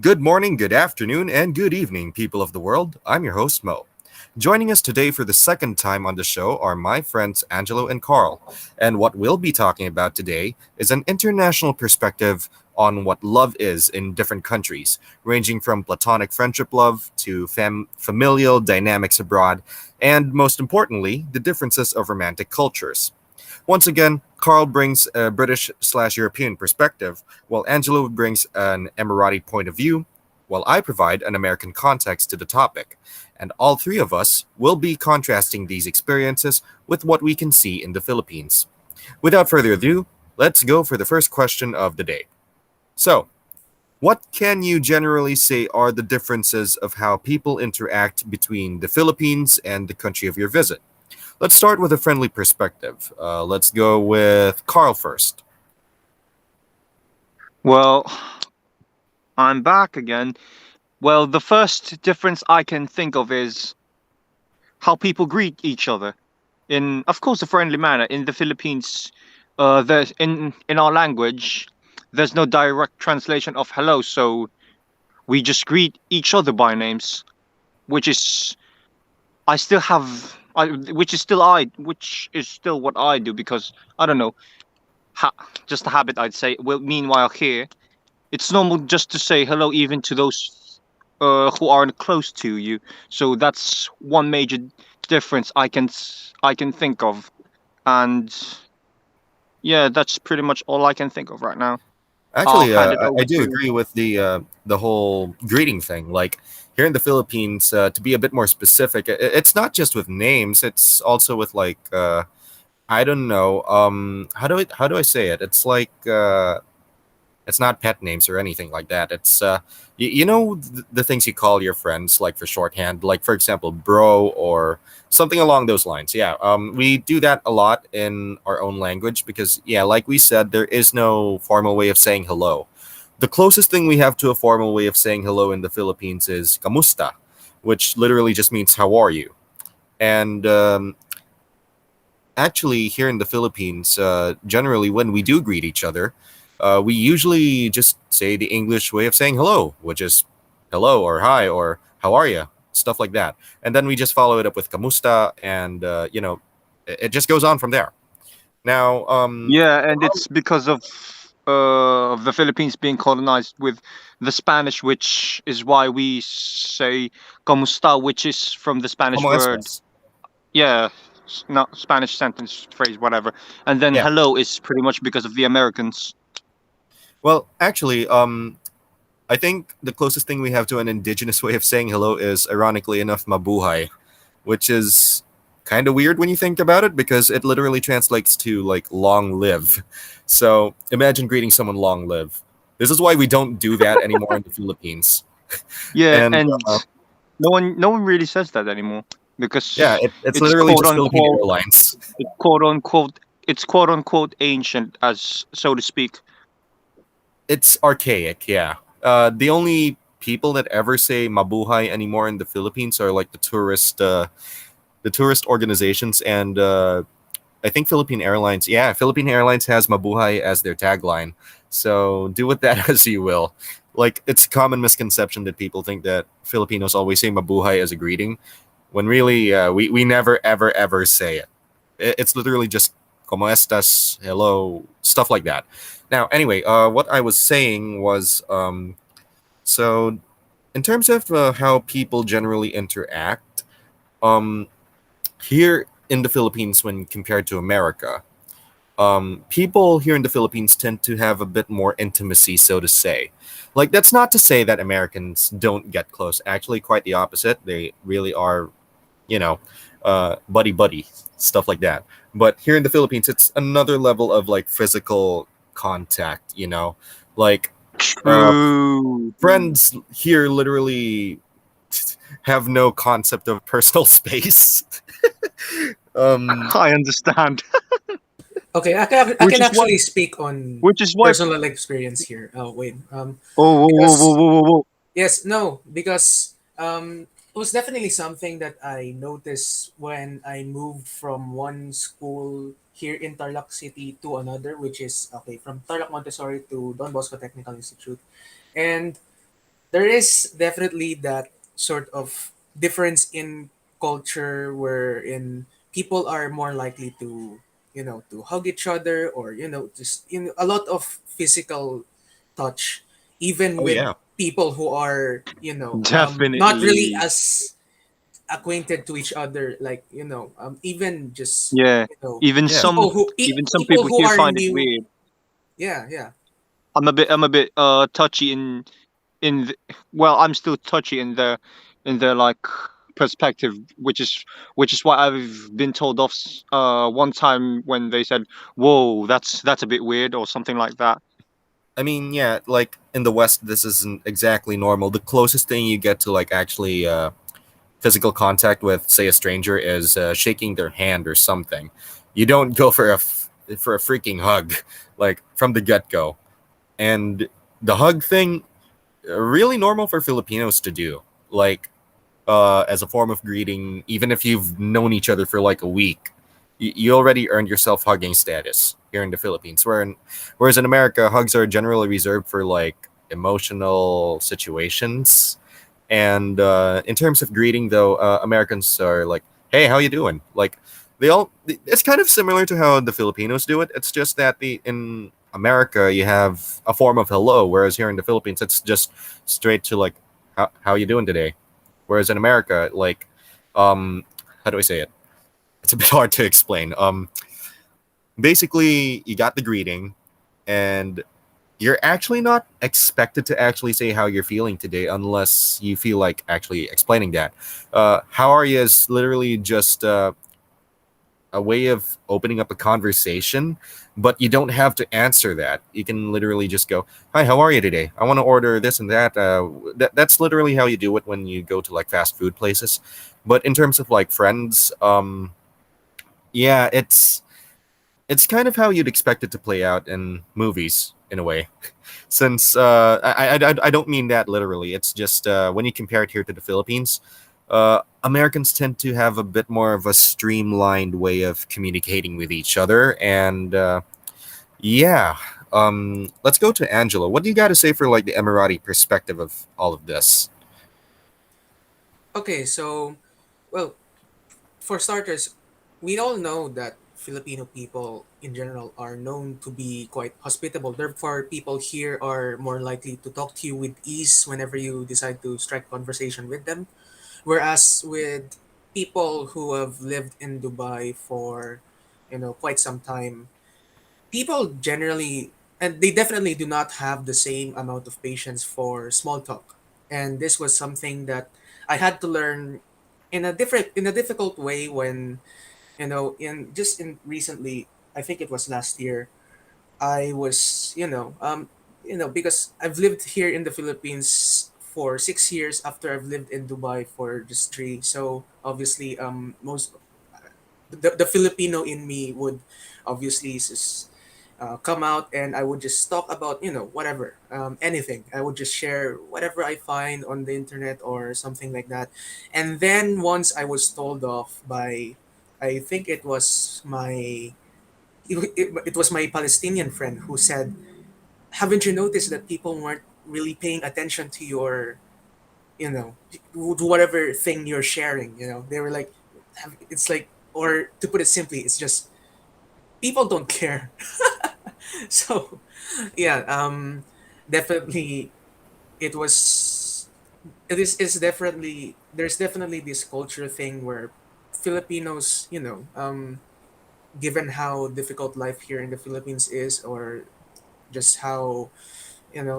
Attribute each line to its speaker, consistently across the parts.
Speaker 1: Good morning, good afternoon, and good evening, people of the world. I'm your host, Mo. Joining us today for the second time on the show are my friends Angelo and Karl. And what we'll be talking about today is an international perspective on what love is in different countries, ranging from platonic friendship love to familial dynamics abroad, and most importantly, the differences of romantic cultures. Once again, Karl brings a British/European perspective, while Angelo brings an Emirati point of view, while I provide an American context to the topic. And all three of us will be contrasting these experiences with what we can see in the Philippines. Without further ado, let's go for the first question of the day. So, what can you generally say are the differences of how people interact between the Philippines and the country of your visit? Let's start with a friendly perspective. Let's go with Karl first.
Speaker 2: Well, I'm back again. Well, the first difference I can think of is how people greet each other in, of course, a friendly manner. In the Philippines, there's in our language, there's no direct translation of hello, so we just greet each other by names, which is I still have, which is still what I do because I don't know, ha- just a habit I'd say. Well, meanwhile here, it's normal just to say hello even to those who aren't close to you. So that's one major difference I can think of, and yeah, that's pretty much all I can think of right now. I'll
Speaker 1: Actually,
Speaker 2: hand it
Speaker 1: I
Speaker 2: over
Speaker 1: do
Speaker 2: to.
Speaker 1: agree with the whole greeting thing. Like here in the Philippines, to be a bit more specific, it's not just with names. It's also with like I don't know. How do I say it? It's not pet names or anything like that. It's the things you call your friends like for shorthand, like for example, bro or something along those lines. Yeah, we do that a lot in our own language because yeah, like we said, there is no formal way of saying hello. The closest thing we have to a formal way of saying hello in the Philippines is kamusta, which literally just means how are you. And actually here in the Philippines, generally when we do greet each other, we usually just say the English way of saying hello, which is hello or hi or how are you, stuff like that, and then we just follow it up with kamusta, and it just goes on from there. Now,
Speaker 2: Yeah, and it's because of the Philippines being colonized with the Spanish, which is why we say "Comusta," which is from the Spanish
Speaker 1: como
Speaker 2: word.
Speaker 1: estas?
Speaker 2: Yeah, not Spanish sentence phrase, whatever. And then
Speaker 1: Yeah.
Speaker 2: "hello" is pretty much because of the Americans.
Speaker 1: Well, actually, I think the closest thing we have to an indigenous way of saying hello is, ironically enough, mabuhay, which is kind of weird when you think about it because it literally translates to like long live. So imagine greeting someone long live. This is why we don't do that anymore in the Philippines.
Speaker 2: Yeah,
Speaker 1: And
Speaker 2: and no one really says that anymore
Speaker 1: yeah,
Speaker 2: because
Speaker 1: it's
Speaker 2: it's
Speaker 1: literally
Speaker 2: quote
Speaker 1: just Philippine
Speaker 2: unquote
Speaker 1: Airlines.
Speaker 2: it quote unquote it's quote unquote ancient, as so to speak.
Speaker 1: It's archaic, yeah. The only people that ever say mabuhay anymore in the Philippines are like the tourist organizations, and I think Philippine Airlines. Yeah, Philippine Airlines has "Mabuhay" as their tagline. So do with that as you will. Like it's a common misconception that people think that Filipinos always say "Mabuhay" as a greeting, when really we never ever ever say it. It's literally just "Como estas," hello, stuff like that. Now, anyway, what I was saying was, so in terms of how people generally interact, um, here in the Philippines when compared to America, people here in the Philippines tend to have a bit more intimacy, so to say. Like, that's not to say that Americans don't get close. Actually, quite the opposite. They really are, you know, buddy buddy, stuff like that. But here in the Philippines, it's another level of like physical contact, like uh,
Speaker 2: True.
Speaker 1: friends here literally have no concept of personal space. um,
Speaker 2: I understand.
Speaker 3: Okay, I
Speaker 2: which
Speaker 3: can
Speaker 2: is why
Speaker 3: actually speak on
Speaker 2: which is why
Speaker 3: personal experience here. Oh wait,
Speaker 2: oh
Speaker 3: because
Speaker 2: whoa.
Speaker 3: yes, no, because it was definitely something that I noticed when I moved from one school here in Tarlac City to another, which is okay from Tarlac Montessori to Don Bosco Technical Institute, and there is definitely that sort of difference in culture wherein people are more likely to, to hug each other, or just a lot of physical touch, even
Speaker 1: Oh
Speaker 3: with
Speaker 1: yeah.
Speaker 3: people who are, not really
Speaker 2: Definitely.
Speaker 3: as acquainted to each other, like, even just,
Speaker 2: Yeah. Even
Speaker 1: Yeah.
Speaker 2: some even some
Speaker 3: people
Speaker 2: people
Speaker 3: who
Speaker 2: here
Speaker 3: are
Speaker 2: find it
Speaker 3: new.
Speaker 2: weird.
Speaker 3: Yeah, yeah.
Speaker 2: I'm a bit touchy in the, well, I'm still touchy in the like perspective, which is why I've been told off one time when they said, "Whoa, that's a bit weird" or something like that.
Speaker 1: I mean, yeah, like in the West, this isn't exactly normal. The closest thing you get to like actually physical contact with, say, a stranger is shaking their hand or something. You don't go for for a freaking hug, like from the get go. And the hug thing, really normal for Filipinos to do. Like as a form of greeting, even if you've known each other for like a week, you already earned yourself hugging status here in the Philippines. Whereas in America, hugs are generally reserved for like emotional situations. And in terms of greeting, though, Americans are like, "Hey, how you doing?" Like they all. It's kind of similar to how the Filipinos do it. It's just that the in America you have a form of hello, whereas here in the Philippines it's just straight to like, how you doing today?" Whereas in America, like, um, how do I say it? It's a bit hard to explain. Basically, you got the greeting, and you're actually not expected to actually say how you're feeling today unless you feel like actually explaining that. How are you is literally just a way of opening up a conversation, but you don't have to answer that. You can literally just go, "Hi, how are you today? I want to order this and that." That's literally how you do it when you go to like fast food places. But in terms of like friends, yeah, it's kind of how you'd expect it to play out in movies in a way. Since I don't mean that literally. It's just when you compare it here to the Philippines, Americans tend to have a bit more of a streamlined way of communicating with each other. And yeah, let's go to Angelo. What do you got to say for like the Emirati perspective of all of this?
Speaker 3: Okay, so, well, for starters, we all know that Filipino people in general are known to be quite hospitable. Therefore, people here are more likely to talk to you with ease whenever you decide to strike conversation with them. Whereas with people who have lived in Dubai for, quite some time, people generally, and they definitely do not have the same amount of patience for small talk. And this was something that I had to learn in a difficult way when, in recently, I think it was last year, I was, because I've lived here in the Philippines for 6 years after I've lived in Dubai for just three. So obviously, most the Filipino in me would obviously come out, and I would just talk about, whatever, anything. I would just share whatever I find on the internet or something like that. And then once I was told off by, I think it was my Palestinian friend who said, "Haven't you noticed that people weren't really paying attention to your, to whatever thing you're sharing? They were like, it's like, or to put it simply, it's just people don't care." So, yeah, definitely, it was. It is definitely there's definitely this culture thing where Filipinos, given how difficult life here in the Philippines is, or just how,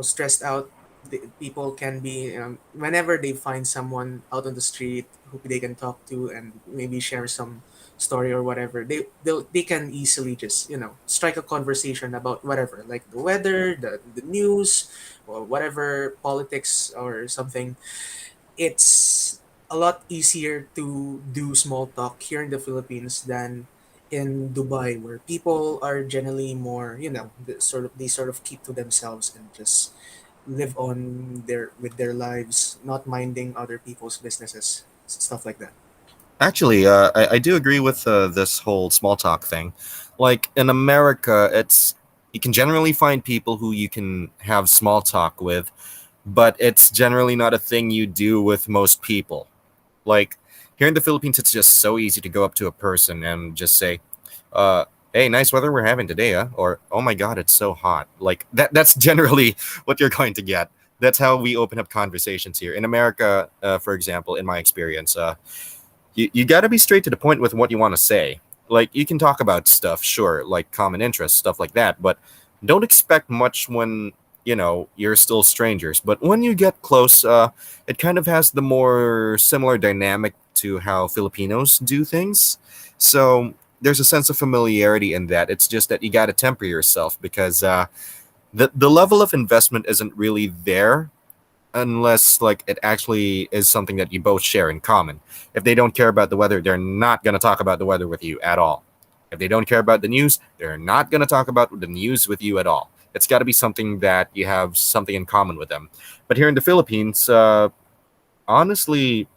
Speaker 3: stressed out the people can be, whenever they find someone out on the street who they can talk to and maybe share some story or whatever, they can easily just, strike a conversation about whatever, like the weather, the news, or whatever, politics or something. It's a lot easier to do small talk here in the Philippines than in Dubai, where people are generally more, they sort of keep to themselves and just live on their lives, not minding other people's businesses, stuff like that.
Speaker 1: Actually, I do agree with this whole small talk thing. Like in America, it's you can generally find people who you can have small talk with, but it's generally not a thing you do with most people. Like here in the Philippines, it's just so easy to go up to a person and just say, uh, "Hey, nice weather we're having today, huh?" Or "Oh my God, it's so hot." Like that's generally what you're going to get. That's how we open up conversations here in America. For example, in my experience, you got to be straight to the point with what you want to say. Like you can talk about stuff, sure, like common interests, stuff like that, but don't expect much when you're still strangers. But when you get close, it kind of has the more similar dynamic to how Filipinos do things. So there's a sense of familiarity in that. It's just that you got to temper yourself because the level of investment isn't really there unless like it actually is something that you both share in common. If they don't care about the weather, they're not going to talk about the weather with you at all. If they don't care about the news, they're not going to talk about the news with you at all. It's got to be something that you have something in common with them. But here in the Philippines, honestly,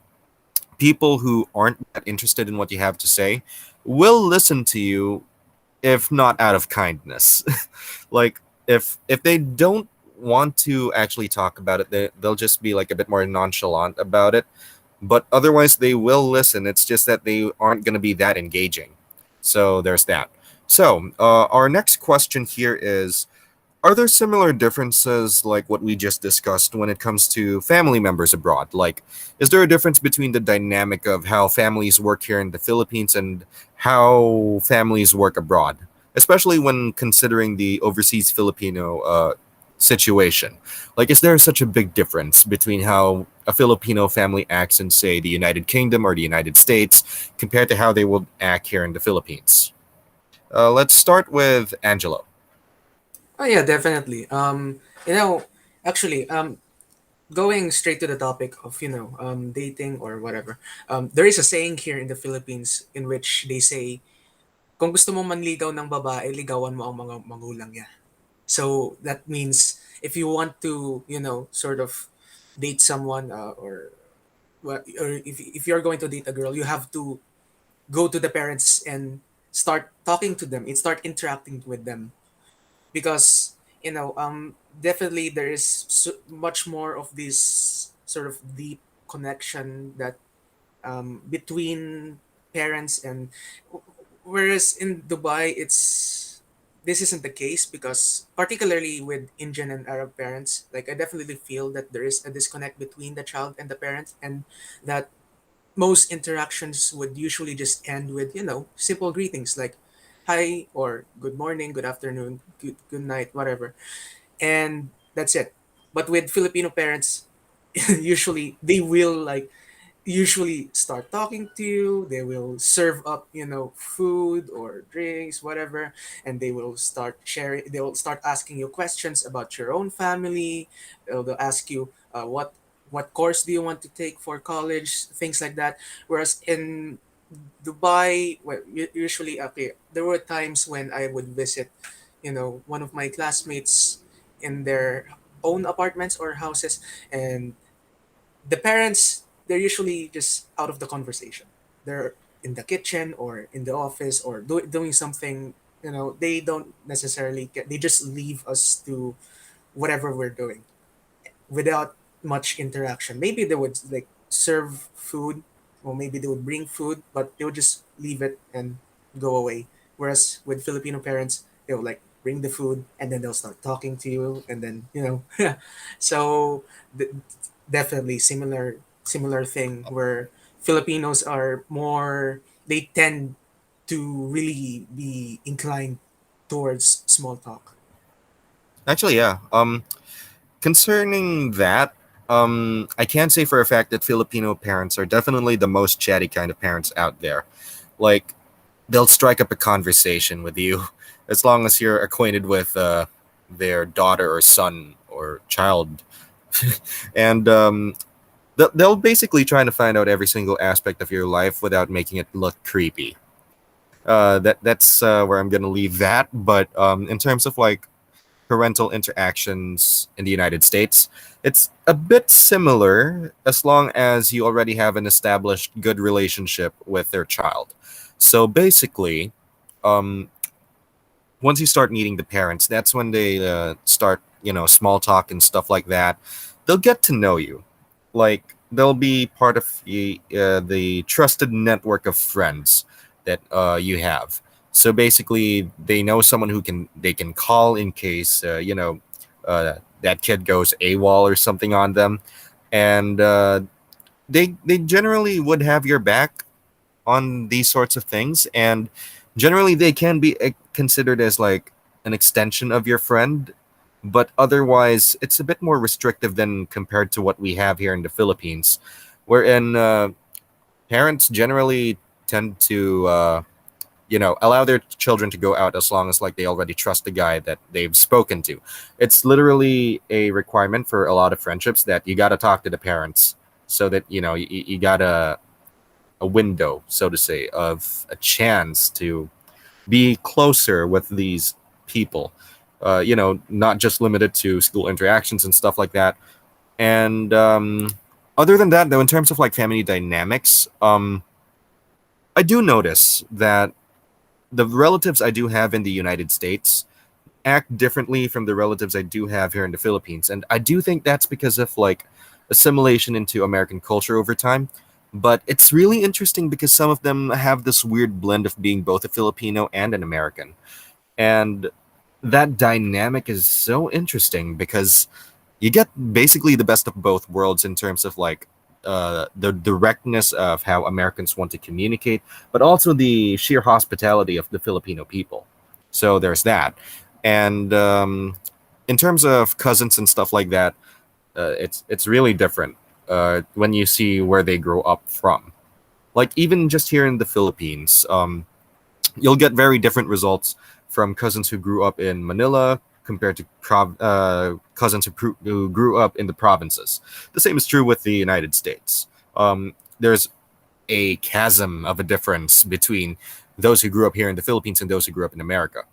Speaker 1: people who aren't that interested in what you have to say will listen to you if not out of kindness. Like if they don't want to actually talk about it, they'll just be like a bit more nonchalant about it. But otherwise, they will listen. It's just that they aren't going to be that engaging. So there's that. So our next question here is: are there similar differences like what we just discussed when it comes to family members abroad? Like, is there a difference between the dynamic of how families work here in the Philippines and how families work abroad, especially when considering the overseas Filipino situation? Like, is there such a big difference between how a Filipino family acts in, say, the United Kingdom or the United States compared to how they would act here in the Philippines? Let's start with Angelo.
Speaker 3: Oh yeah, definitely. You know, actually, going straight to the topic of dating or whatever. There is a saying here in the Philippines in which they say, "Kung gusto mo manligaw ng babae, ligawan mo ang mga magulang niya." So that means if you want to, sort of date someone, or if you're going to date a girl, you have to go to the parents and start talking to them and start interacting with them, because definitely there is much more of this sort of deep connection that between parents. And whereas in Dubai, this isn't the case, because particularly with Indian and Arab parents, like I definitely feel that there is a disconnect between the child and the parents, and that most interactions would usually just end with simple greetings like hi or good morning, good afternoon, good night, whatever, and that's it. But with Filipino parents, usually they will like usually start talking to you. They will serve up, food or drinks, whatever, and they will start sharing. They will start asking you questions about your own family. They'll ask you, what course do you want to take for college, things like that. Whereas in Dubai, well, usually, okay, there were times when I would visit, one of my classmates in their own apartments or houses, and the parents, they're usually just out of the conversation. They're in the kitchen or in the office or doing something. They don't necessarily get. They just leave us to whatever we're doing without much interaction. Maybe they would like serve food, or maybe they would bring food, but they would just leave it and go away. Whereas with Filipino parents, they will like bring the food and then they'll start talking to you, and then so th- definitely similar thing where Filipinos are more, they tend to really be inclined towards small talk.
Speaker 1: Actually, yeah. Concerning that, I can say for a fact that Filipino parents are definitely the most chatty kind of parents out there. Like, they'll strike up a conversation with you as long as you're acquainted with their daughter or son or child. And they'll basically try to find out every single aspect of your life without making it look creepy. That's where I'm gonna leave that. But in terms of like parental interactions in the United States, it's a bit similar as long as you already have an established good relationship with their child. So basically, um, once you start meeting the parents, that's when they start, small talk and stuff like that. they'll get to know you. Like they'll be part of the trusted network of friends that you have. So basically, they know someone who they can call in case that kid goes AWOL or something on them, and they generally would have your back on these sorts of things, and generally they can be considered as like an extension of your friend, but otherwise it's a bit more restrictive than compared to what we have here in the Philippines, wherein parents generally tend to allow their children to go out as long as like they already trust the guy that they've spoken to. It's literally a requirement for a lot of friendships that you got to talk to the parents, so that you got a window, so to say, of a chance to be closer with these people. Not just limited to school interactions and stuff like that. And other than that, though, in terms of like family dynamics, I do notice that the relatives I do have in the United States act differently from the relatives I do have here in the Philippines. And I do think that's because of like assimilation into American culture over time. But it's really interesting because some of them have this weird blend of being both a Filipino and an American. And that dynamic is so interesting because you get basically the best of both worlds in terms of like the directness of how Americans want to communicate, but also the sheer hospitality of the Filipino people. So there's that. And in terms of cousins and stuff like that, it's really different when you see where they grow up from. Like even just here in the Philippines, you'll get very different results from cousins who grew up in Manila compared to cousins who grew up in the provinces. The same is true with the United States. There's a chasm of a difference between those who grew up here in the Philippines and those who grew up in America.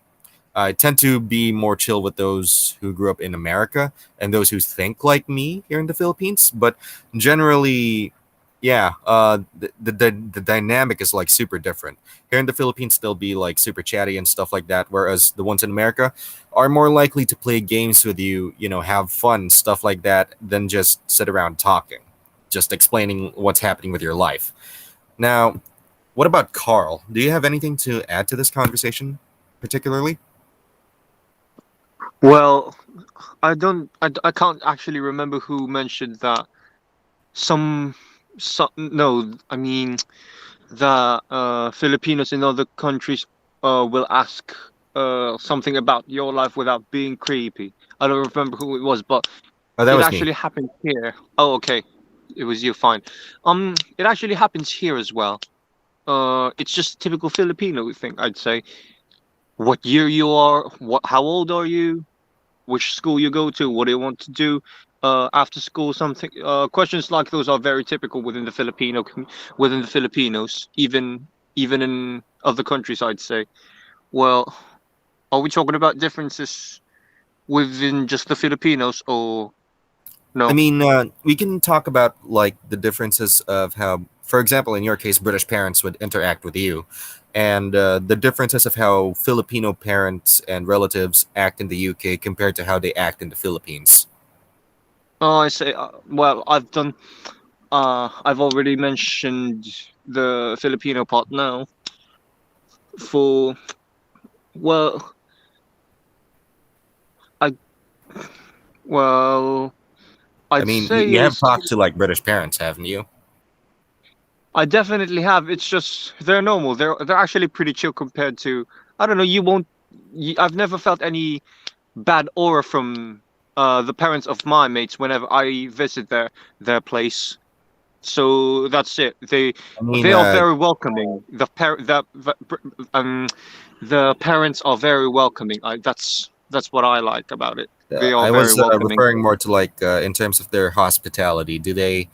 Speaker 1: I tend to be more chill with those who grew up in America and those who think like me here in the Philippines. But generally, yeah, the dynamic is like super different. Here in the Philippines, they'll be like super chatty and stuff like that, whereas the ones in America are more likely to play games with you, have fun, stuff like that, than just sit around talking, just explaining what's happening with your life. Now, what about Carl? Do you have anything to add to this conversation, particularly?
Speaker 2: Well, I can't actually remember who mentioned that. Some no, I mean that Filipinos in other countries will ask something about your life without being creepy. I don't remember who it was, but
Speaker 1: Oh, that
Speaker 2: it
Speaker 1: was me.
Speaker 2: actually happened here. Oh, okay, it was you. Fine. It actually happens here as well. It's just typical Filipino thing, I'd say. What year you are? How old are you? Which school you go to? What do you want to do after school? Something. Questions like those are very typical within the within the Filipinos, even in other countries, I'd say. Well, are we talking about differences within just the Filipinos, or
Speaker 1: I
Speaker 2: no?
Speaker 1: mean, we can talk about like the differences of how, for example, in your case, British parents would interact with you, and the differences of how Filipino parents and relatives act in the UK compared to how they act in the Philippines.
Speaker 2: I say. Well, I've already mentioned the Filipino part now. For well, I well,
Speaker 1: I
Speaker 2: I'd
Speaker 1: mean,
Speaker 2: say
Speaker 1: you have
Speaker 2: is
Speaker 1: talked to like British parents, haven't you?
Speaker 2: I definitely have. It's just they're normal. They're actually pretty chill compared to I don't know. You won't. I've never felt any bad aura from the parents of my mates whenever I visit their place. So that's it.
Speaker 1: I mean,
Speaker 2: They are very welcoming. The parents are very welcoming. That's what I like about it. They are
Speaker 1: I
Speaker 2: very
Speaker 1: was
Speaker 2: welcoming.
Speaker 1: referring more to like in terms of their hospitality. Do they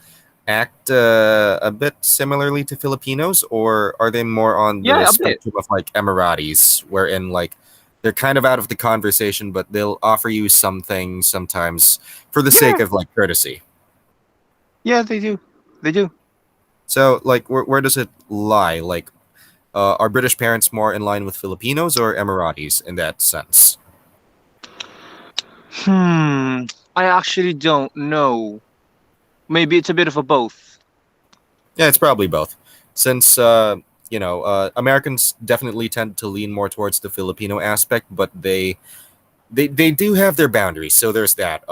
Speaker 1: act a bit similarly to Filipinos, or are they more on the
Speaker 2: Yeah, a bit.
Speaker 1: spectrum of like Emiratis, wherein like they're kind of out of the conversation, but they'll offer you something sometimes for the sake
Speaker 2: Yeah,
Speaker 1: of like courtesy.
Speaker 2: yeah, they do. They do.
Speaker 1: So like, where does it lie? Like, are British parents more in line with Filipinos or Emiratis in that sense?
Speaker 2: Hmm. I actually don't know. Maybe it's a bit of a both.
Speaker 1: Yeah, it's probably both. Since Americans definitely tend to lean more towards the Filipino aspect, but they do have their boundaries. So there's that.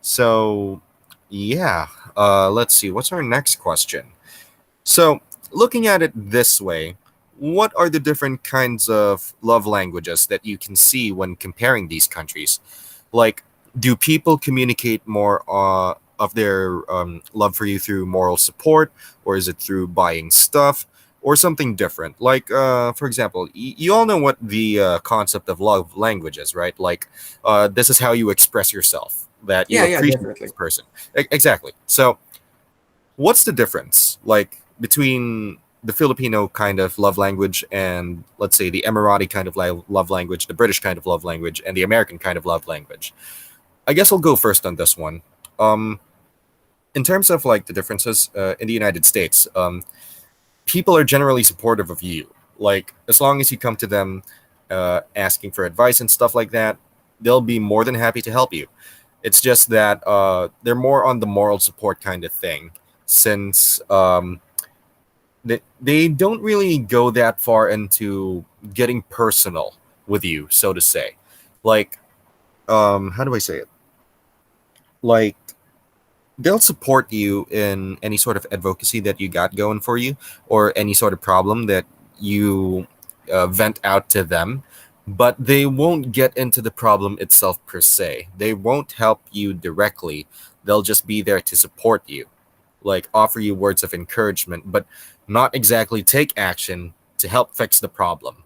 Speaker 1: So yeah. Let's see. What's our next question? So, looking at it this way, what are the different kinds of love languages that you can see when comparing these countries? Like, do people communicate more of their love for you through moral support, or is it through buying stuff, or something different? Like, for example, you all know what the concept of love language is, right? Like, this is how you express yourself, that you
Speaker 3: Yeah, yeah,
Speaker 1: appreciate
Speaker 3: definitely.
Speaker 1: this person. Exactly. So, what's the difference like between the Filipino kind of love language and let's say the Emirati kind of love language, the British kind of love language, and the American kind of love language? I guess I'll go first on this one. Um, in terms of like the differences in the United States, people are generally supportive of you. Like as long as you come to them asking for advice and stuff like that, they'll be more than happy to help you. It's just that they're more on the moral support kind of thing, since they don't really go that far into getting personal with you, so to say. Like, how do I say it? Like, they'll support you in any sort of advocacy that you got going for you, or any sort of problem that you vent out to them, but they won't get into the problem itself per se. They won't help you directly. They'll just be there to support you, like offer you words of encouragement, but not exactly take action to help fix the problem.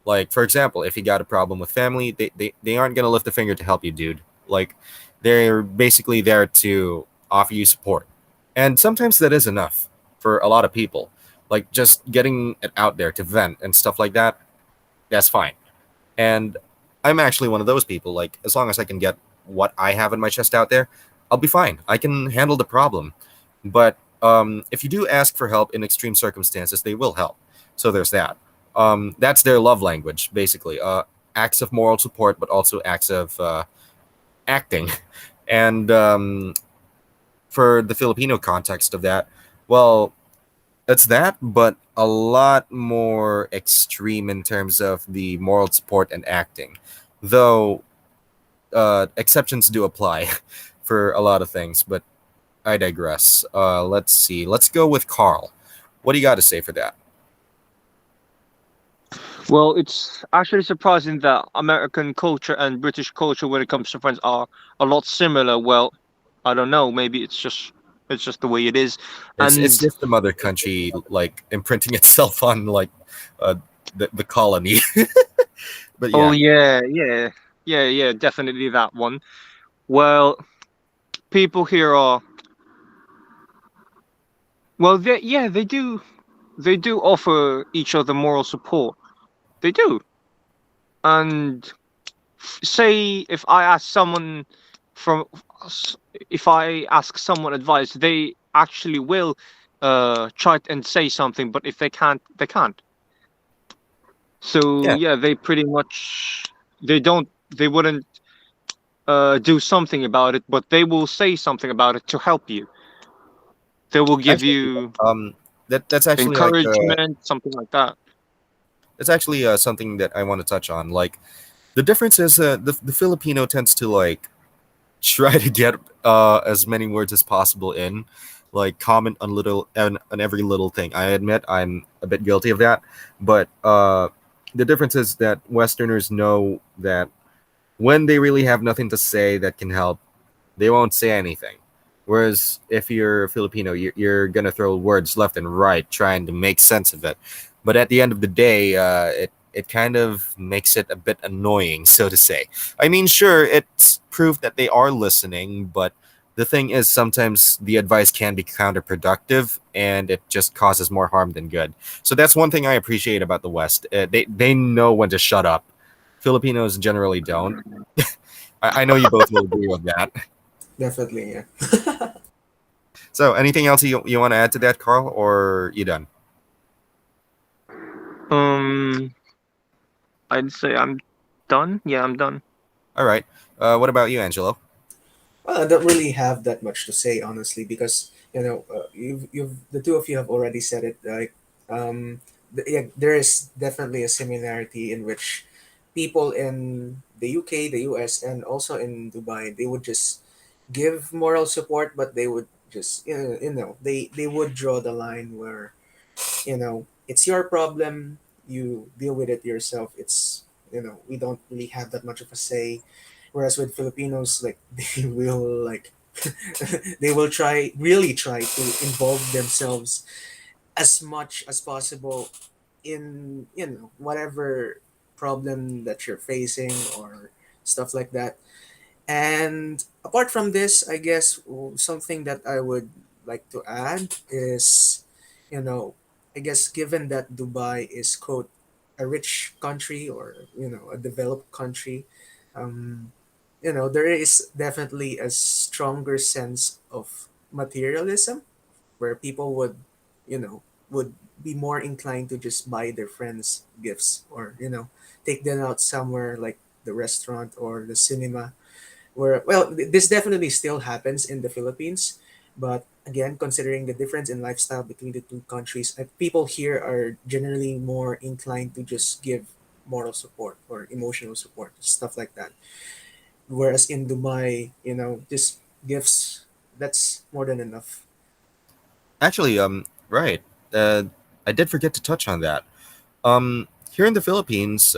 Speaker 1: Like, for example, if you got a problem with family, they aren't going to lift a finger to help you, dude. Like, they're basically there to offer you support. And sometimes that is enough for a lot of people. Like, just getting it out there to vent and stuff like that, that's fine. And I'm actually one of those people. Like, as long as I can get what I have in my chest out there, I'll be fine. I can handle the problem. But if you do ask for help in extreme circumstances, they will help. So there's that. That's their love language, basically. Acts of moral support, but also acts of acting. And for the Filipino context of that, well, it's that, but a lot more extreme in terms of the moral support and acting. Though exceptions do apply for a lot of things, but I digress. Let's see. Let's go with Carl. What do you got to say for that?
Speaker 2: Well, it's actually surprising that American culture and British culture, when it comes to friends, are a lot similar. Well, I don't know. Maybe it's just the way it is.
Speaker 1: It's
Speaker 2: And
Speaker 1: just the mother country like imprinting itself on like uh, the colony. But
Speaker 2: oh
Speaker 1: yeah,
Speaker 2: yeah, yeah, yeah, yeah, definitely that one. Well, people here are well, they do offer each other moral support. They do. And say from if I ask someone advice, they actually will try and say something, but if they can't, they can't. So
Speaker 1: yeah.
Speaker 2: yeah, they pretty much they wouldn't do something about it, but they will say something about it to help you. They will give
Speaker 1: Actually,
Speaker 2: you
Speaker 1: that's actually like
Speaker 2: encouragement, something like that.
Speaker 1: that's actually something that I want to touch on. Like the difference is the Filipino tends to like try to get as many words as possible in, like comment on little on every little thing. I admit I'm a bit guilty of that, but the difference is that Westerners know that when they really have nothing to say that can help, they won't say anything. Whereas if you're Filipino, you're gonna throw words left and right trying to make sense of it. But at the end of the day, it kind of makes it a bit annoying, so to say. I mean, sure, it's proof that they are listening, but the thing is, sometimes the advice can be counterproductive, and it just causes more harm than good. So that's one thing I appreciate about the West. They know when to shut up. Filipinos generally don't. I know you both will agree with that.
Speaker 3: Definitely, yeah.
Speaker 1: So, anything else you want to add to that, Carl, or you done?
Speaker 2: Um, I'd say I'm done. Yeah, I'm done.
Speaker 1: All right. What about you, Angelo?
Speaker 3: Well, I don't really have that much to say, honestly, because you've the two of you have already said it. Like, yeah, there is definitely a similarity in which people in the UK, the US, and also in Dubai, they would just give moral support, but they would just they would draw the line where it's your problem, you deal with it yourself. It's we don't really have that much of a say, whereas with Filipinos, like, they will like they will try to involve themselves as much as possible in whatever problem that you're facing or stuff like that. And apart from this, I guess something that I would like to add is, you know, I guess given that Dubai is, quote, a rich country, or, a developed country, um, there is definitely a stronger sense of materialism where people you know, would be more inclined to just buy their friends gifts, or, take them out somewhere like the restaurant or the cinema, where, well, this definitely still happens in the Philippines, but again, considering the difference in lifestyle between the two countries, people here are generally more inclined to just give moral support or emotional support, stuff like that, whereas in Dubai, just gifts, that's more than enough.
Speaker 1: Actually, right. Uh, I did forget to touch on that. Here in the Philippines,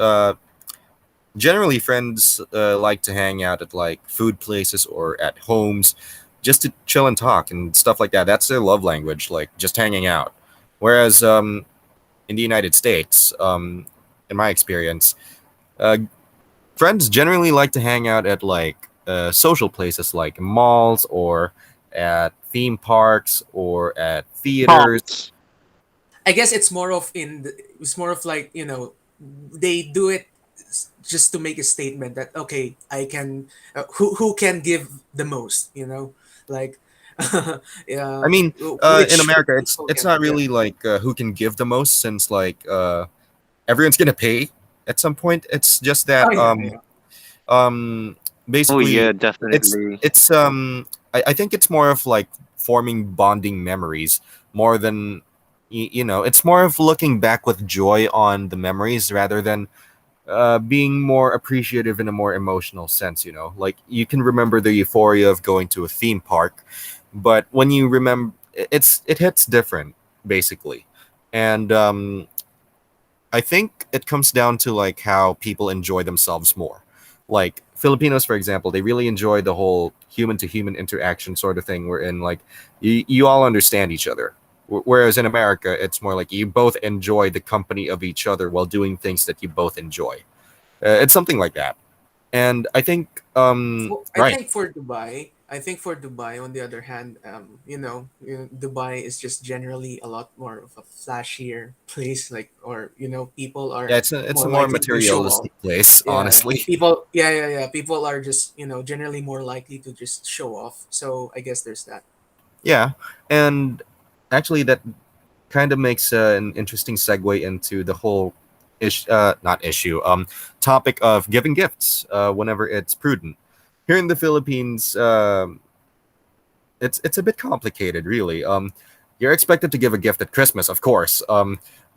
Speaker 1: generally friends like to hang out at like food places or at homes, just to chill and talk and stuff like that. That's their love language, like just hanging out. Whereas in the United States, in my experience, uh, friends generally like to hang out at like social places like malls or at theme parks or at theaters.
Speaker 2: Parts.
Speaker 3: I guess it's more of like, they do it just to make a statement that, okay, I can, who can give the most, like,
Speaker 1: I
Speaker 3: yeah,
Speaker 1: mean, in
Speaker 3: which
Speaker 1: America, it's
Speaker 3: people
Speaker 1: it's
Speaker 3: can,
Speaker 1: not
Speaker 3: yeah.
Speaker 1: really like who can give the most, since like everyone's gonna pay at some point. It's just that
Speaker 3: Oh yeah, yeah.
Speaker 1: um
Speaker 2: Oh
Speaker 1: basically
Speaker 2: yeah,
Speaker 1: it's
Speaker 2: definitely.
Speaker 1: it's I think it's more of like forming bonding memories more than it's more of looking back with joy on the memories rather than being more appreciative in a more emotional sense. Like you can remember the euphoria of going to a theme park, but when you remember, it hits different, basically. And I think it comes down to like how people enjoy themselves more. Like Filipinos, for example, they really enjoy the whole human to human interaction sort of thing, wherein like you all understand each other. Whereas in America, it's more like you both enjoy the company of each other while doing things that you both enjoy. It's something like that. And I think,
Speaker 3: I
Speaker 1: right.
Speaker 3: think for Dubai, on the other hand, Dubai is just generally a lot more of a flashier place, like, or, people are
Speaker 1: Yeah, it's a
Speaker 3: more
Speaker 1: more
Speaker 3: likely to show off.
Speaker 1: materialistic place,
Speaker 3: Yeah, yeah.
Speaker 1: honestly.
Speaker 3: People are just, generally more likely to just show off. So I guess there's that.
Speaker 1: Yeah, and actually, that kind of makes an interesting segue into the whole not issue, topic of giving gifts whenever it's prudent. Here in the Philippines, it's a bit complicated, really. You're expected to give a gift at Christmas, of course,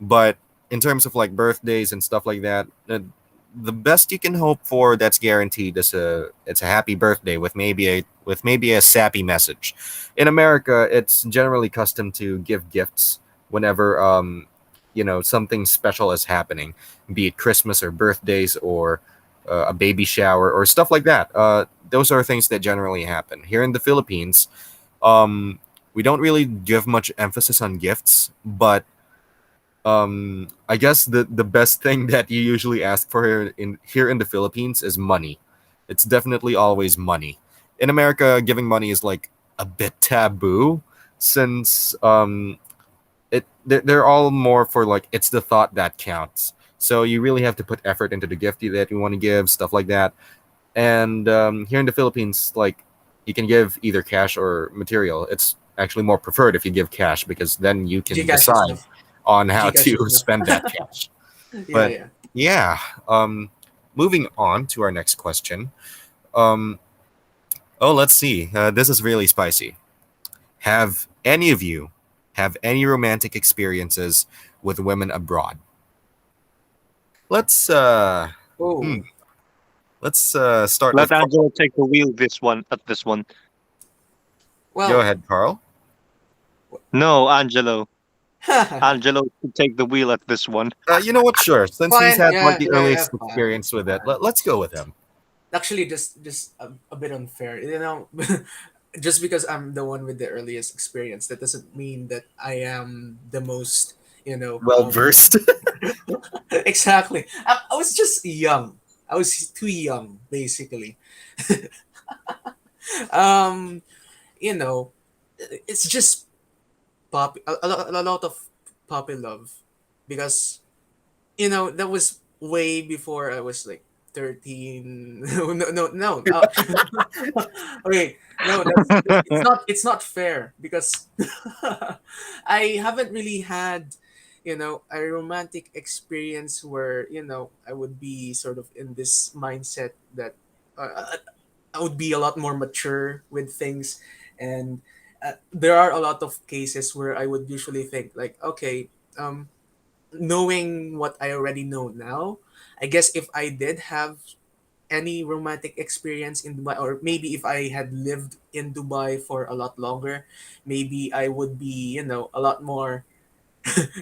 Speaker 1: but in terms of like birthdays and stuff like that, the best you can hope for that's guaranteed is a happy birthday with maybe a sappy message. In America, it's generally custom to give gifts whenever something special is happening, be it Christmas or birthdays or a baby shower or stuff like that. Those are things that generally happen here in the Philippines. um we don't really give much emphasis on gifts, but I guess the best thing that you usually ask for here in the Philippines is money. It's definitely always money. In America, giving money is like a bit taboo, since they're all more for like it's the thought that counts. So you really have to put effort into the gift that you want to give, stuff like that. And here in the Philippines, like you can give either cash or material. It's actually more preferred if you give cash, because then you can
Speaker 3: Gcash is
Speaker 1: decide
Speaker 3: enough.
Speaker 1: on how
Speaker 3: Gcash
Speaker 1: to
Speaker 3: is enough.
Speaker 1: spend that cash.
Speaker 3: Yeah,
Speaker 1: But
Speaker 3: yeah.
Speaker 1: yeah, moving on to our next question. Um, Oh, let's see. This is really spicy. Have any of you have any romantic experiences with women abroad? Let's hmm,
Speaker 3: Oh,
Speaker 1: let's start
Speaker 2: Let
Speaker 1: with Carl.
Speaker 2: Angelo take the wheel this one at this one.
Speaker 1: Go
Speaker 3: well,
Speaker 1: ahead, Carl.
Speaker 2: No, Angelo. Angelo should take the wheel at this one.
Speaker 1: You know what? Sure. Since he's
Speaker 3: fine.
Speaker 1: had like
Speaker 3: Yeah,
Speaker 1: the
Speaker 3: yeah, yeah.
Speaker 1: earliest
Speaker 3: Fine,
Speaker 1: experience with it,
Speaker 3: fine.
Speaker 1: let's go with him.
Speaker 3: Actually, just a bit unfair, you know. Just because I'm the one with the earliest experience, that doesn't mean that I am the most, you know.
Speaker 1: Well versed.
Speaker 3: Exactly. I was just young. I was too young, basically. um, you know, it's just a lot of puppy love, because that was way before I was like 13. No, no, no. Okay, no, it's not fair, because I haven't really had a romantic experience where I would be sort of in this mindset that I would be a lot more mature with things. And there are a lot of cases where I would usually think like, okay, um knowing what I already know now, I guess if I did have any romantic experience in Dubai, or maybe if I had lived in Dubai for a lot longer, maybe I would be, a lot more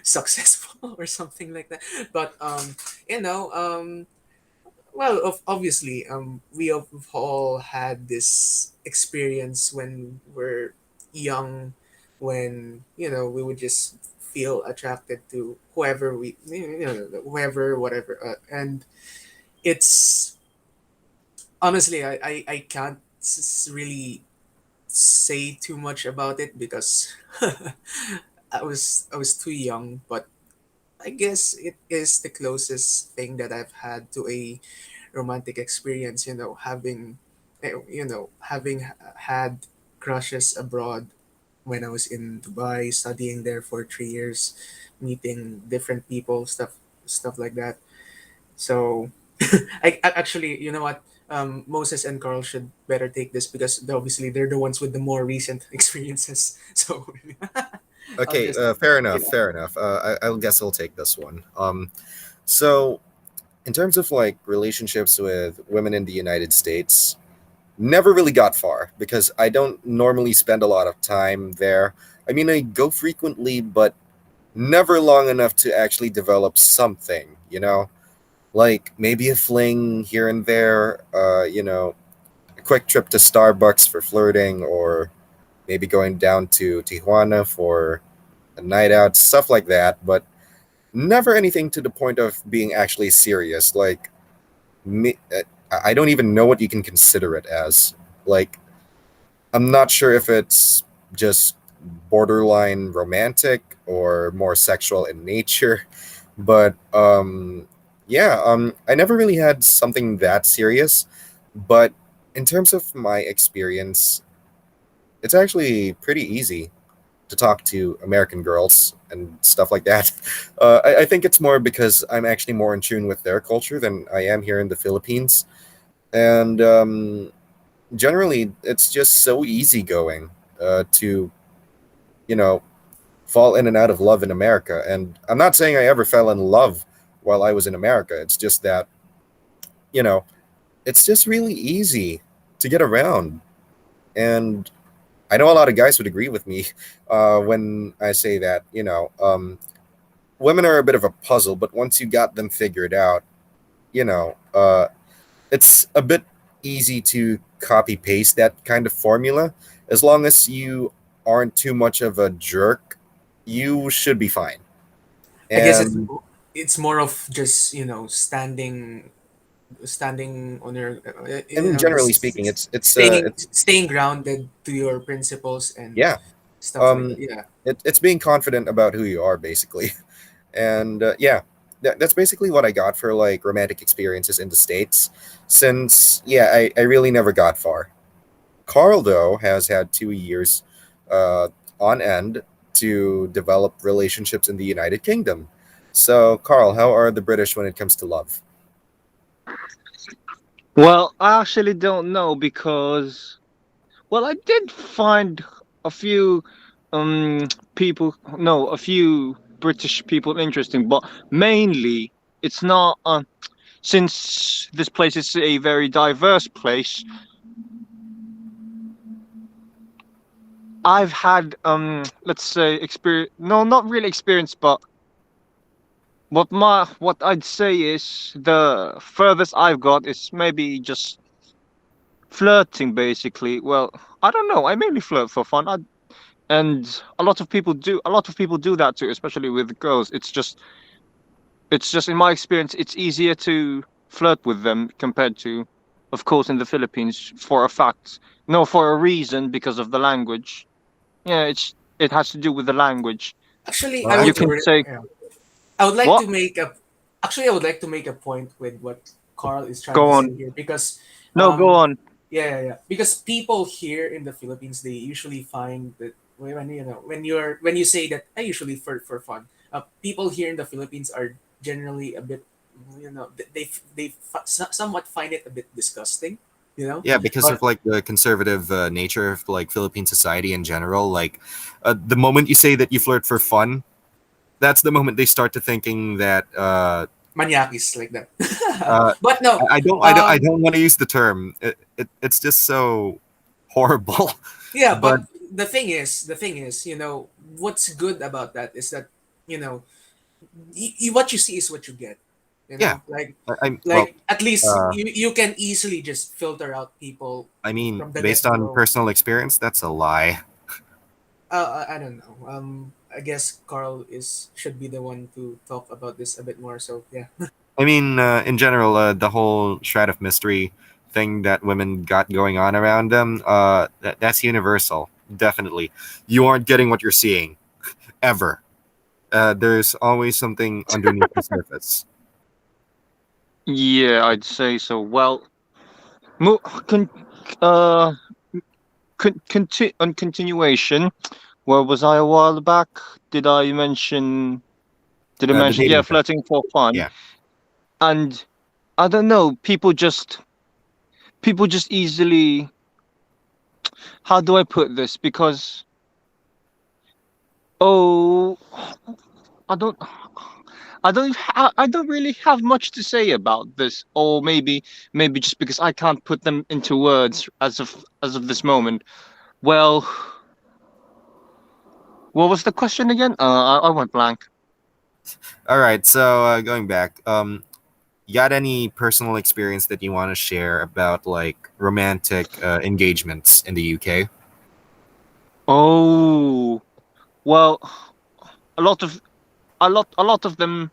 Speaker 3: successful or something like that. But you know, well, obviously, we have all had this experience when we're young, when we would just feel attracted to whoever whoever, whatever, and it's honestly, I can't really say too much about it, because I was too young. But I guess it is the closest thing that I've had to a romantic experience, having had crushes abroad when I was in Dubai, studying there for 3 years, meeting different people, stuff like that. So, actually, you know what? Moses and Carl should better take this, because obviously they're the ones with the more recent experiences. So, I'll
Speaker 1: Okay,
Speaker 3: just,
Speaker 1: fair enough.
Speaker 3: yeah.
Speaker 1: Fair enough. I guess I'll take this one. So in terms of like relationships with women in the United States, never really got far because I don't normally spend a lot of time there. I mean, I go frequently, but never long enough to actually develop something, like maybe a fling here and there, a quick trip to Starbucks for flirting, or maybe going down to Tijuana for a night out, stuff like that, but never anything to the point of being actually serious. Like, me, I don't even know what you can consider it as. Like, I'm not sure if it's just borderline romantic or more sexual in nature, but yeah, I never really had something that serious. But in terms of my experience, it's actually pretty easy to talk to American girls and stuff like that. I think it's more because I'm actually more in tune with their culture than I am here in the Philippines, and generally, it's just so easygoing to you know fall in and out of love in America. And I'm not saying I ever fell in love while I was in America. It's just that you know it's just really easy to get around, and I know a lot of guys would agree with me when I say that women are a bit of a puzzle, but once you got them figured out, you know, uh, it's a bit easy to copy paste that kind of formula. As long as you aren't too much of a jerk, you should be fine.
Speaker 3: I guess it's
Speaker 1: And
Speaker 3: it's more of just standing on your
Speaker 1: generally
Speaker 3: just
Speaker 1: speaking, it's
Speaker 3: staying grounded to your principles and
Speaker 1: yeah,
Speaker 3: stuff like that.
Speaker 1: um,
Speaker 3: Yeah.
Speaker 1: it's being confident about who you are, basically. And yeah, that's basically what I got for like romantic experiences in the states. Since yeah, I really never got far. Carl, though, has had 2 years uh, on end to develop relationships in the United Kingdom. So, Carl, how are the British when it comes to love?
Speaker 2: Well, I actually don't know because Well, I did find a few um people, no, a few British people interesting, but mainly it's not since this place is a very diverse place. I've had let's say experience, no, not really experience, but what I'd say is the furthest I've got is maybe just flirting basically. Well, I don't know, I mainly flirt for fun. And a lot of people do that too, especially with girls. It's just in my experience, it's easier to flirt with them compared to, of course, in the Philippines, for a fact. No, for a reason, because of the language. Yeah, it has to do with the language.
Speaker 3: Actually,
Speaker 1: Well,
Speaker 3: I
Speaker 2: You
Speaker 3: would.
Speaker 2: can
Speaker 1: actually,
Speaker 2: say
Speaker 3: Yeah. I would like
Speaker 2: what?
Speaker 3: to make a. Actually, I would like to make a point with what Carl is trying
Speaker 2: Go
Speaker 3: to
Speaker 2: on.
Speaker 3: say here because,
Speaker 2: No, go
Speaker 3: um,
Speaker 2: on.
Speaker 3: yeah. Because people here in the Philippines, they usually find that when you say that I usually for fun, people here in the Philippines are generally a bit, somewhat find it a bit disgusting, you know.
Speaker 1: yeah, because of
Speaker 3: But
Speaker 1: like the conservative nature of like Philippine society in general. Like, the moment you say that you flirt for fun, that's the moment they start to thinking that
Speaker 3: maniakis like that.
Speaker 1: uh,
Speaker 3: But no,
Speaker 1: I
Speaker 3: um,
Speaker 1: don't want to use the term. It's just so horrible.
Speaker 3: yeah,
Speaker 1: But
Speaker 3: but the thing is, what's good about that is that, you know, what you see is what you get.
Speaker 1: yeah, I'm well.
Speaker 3: Like at least
Speaker 1: Uh,
Speaker 3: you can easily just filter out people
Speaker 1: I mean,
Speaker 3: from the
Speaker 1: based
Speaker 3: get
Speaker 1: on
Speaker 3: go.
Speaker 1: personal experience, that's a lie.
Speaker 3: I don't know. I guess Carl is should be the one to talk about this a bit more. So yeah.
Speaker 1: I mean, in general, the whole shroud of mystery thing that women got going on around them, that's universal. Definitely, you aren't getting what you're seeing ever. There's always something underneath the surface.
Speaker 2: Yeah, I'd say so. Well, mo- con- uh, on continuation. Where was I a while back? Did I mention? Did I
Speaker 1: The
Speaker 2: mention? Yeah,
Speaker 1: dating thing.
Speaker 2: flirting for fun.
Speaker 1: Yeah.
Speaker 2: And I don't know. People just easily. How do I put this? Because oh, I don't. I don't really have much to say about this, or maybe just because I can't put them into words as of this moment. Well, what was the question again? I went blank.
Speaker 1: All right. So going back, you got any personal experience that you want to share about like romantic engagements in the UK?
Speaker 2: Oh, well, a lot of a lot of them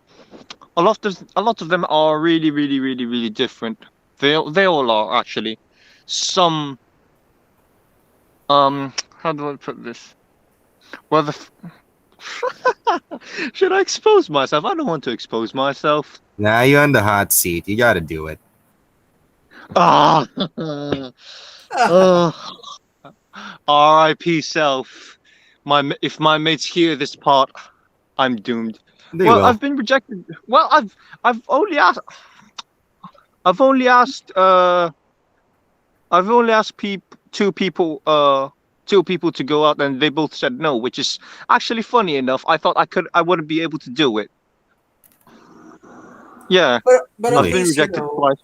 Speaker 2: a lot of them are really really really really different. They all are actually. Some how do I put this? Well, should I expose myself? I don't want to expose myself.
Speaker 1: Now you're on the hot seat. You got to do it.
Speaker 2: Ah, oh, R.I.P. self. If my mates hear this part, I'm doomed.
Speaker 1: They
Speaker 2: Well,
Speaker 1: will.
Speaker 2: I've been rejected. Well, I've only asked I've only asked I've only asked two people to go out, and they both said no, which is actually funny enough. I wouldn't be able to do it. Yeah,
Speaker 3: But at
Speaker 2: I've
Speaker 1: Really?
Speaker 2: been
Speaker 3: least,
Speaker 2: rejected twice.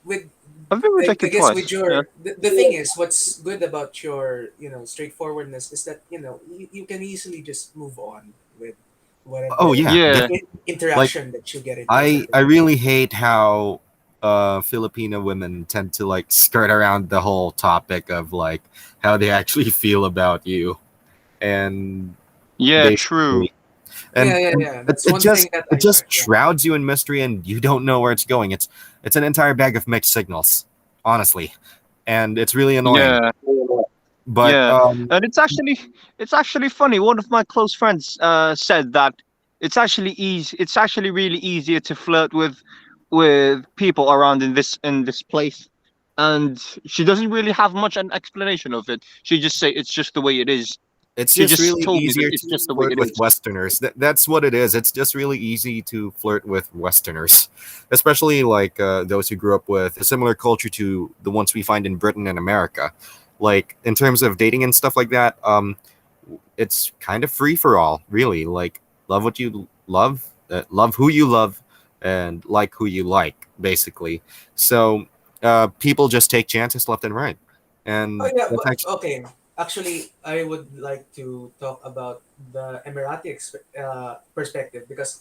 Speaker 3: with
Speaker 2: I've been
Speaker 3: I
Speaker 2: rejected
Speaker 3: guess
Speaker 2: twice.
Speaker 3: with
Speaker 2: Yeah.
Speaker 3: the thing is, what's good about your, straightforwardness is that, you can easily just move on with
Speaker 1: Oh
Speaker 3: whatever
Speaker 1: yeah,
Speaker 2: Yeah.
Speaker 1: like
Speaker 3: interaction that you get into as a
Speaker 1: I
Speaker 3: first.
Speaker 1: really hate how Filipino women tend to like skirt around the whole topic of like how they actually feel about you, and
Speaker 2: Yeah, true.
Speaker 1: basically, and
Speaker 3: That's one thing that
Speaker 1: it
Speaker 3: I
Speaker 1: just
Speaker 3: yeah.
Speaker 1: shrouds you in mystery, and you don't know where it's going. It's an entire bag of mixed signals, honestly, and it's really annoying.
Speaker 2: Yeah.
Speaker 1: But
Speaker 2: Yeah. And it's actually funny. One of my close friends said that it's actually really easier to flirt with people around in this place. And she doesn't really have much an explanation of it. She just say it's just the way it is.
Speaker 1: it's
Speaker 2: She
Speaker 1: just
Speaker 2: just
Speaker 1: really
Speaker 2: told me that
Speaker 1: easier
Speaker 2: it's
Speaker 1: to
Speaker 2: just the way
Speaker 1: flirt
Speaker 2: it
Speaker 1: with
Speaker 2: is.
Speaker 1: Westerners. That's what it is. It's just really easy to flirt with Westerners, especially like those who grew up with a similar culture to the ones we find in Britain and America. Like in terms of dating and stuff like that, it's kind of free for all, really. Like love what you love, love who you love, and like who you like, basically. So people just take chances left and right,
Speaker 3: Oh
Speaker 1: and
Speaker 3: yeah,
Speaker 1: that's
Speaker 3: but
Speaker 1: actually
Speaker 3: okay. Actually, I would like to talk about the Emirati perspective because,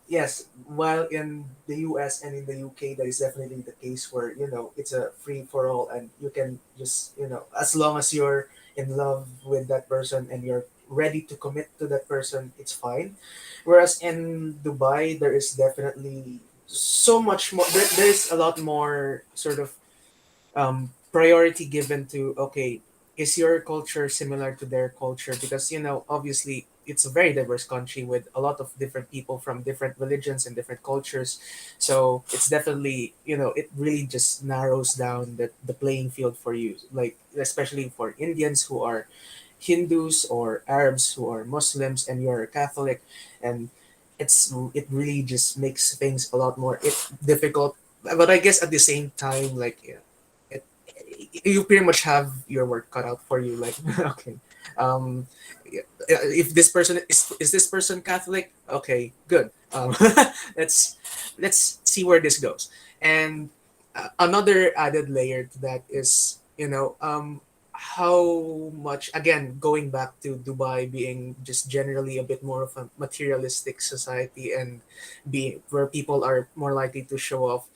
Speaker 3: yes, while in the U.S. and in the U.K. that is definitely the case where it's a free for all and you can just as long as you're in love with that person and you're ready to commit to that person, it's fine. Whereas in Dubai, there is definitely so much more. There is a lot more sort of priority given to, okay, is your culture similar to their culture, because obviously it's a very diverse country with a lot of different people from different religions and different cultures. So it's definitely, it really just narrows down the playing field for you, like especially for Indians who are Hindus or Arabs who are Muslims and you're a Catholic. And it really just makes things a lot more difficult. But I guess at the same time, like, it, you pretty much have your work cut out for you. Like, okay, um, if this person is this person Catholic, okay, good. Let's let's see where this goes. And another added layer to that is, how much, again, going back to Dubai being just generally a bit more of a materialistic society and be where people are more likely to show off.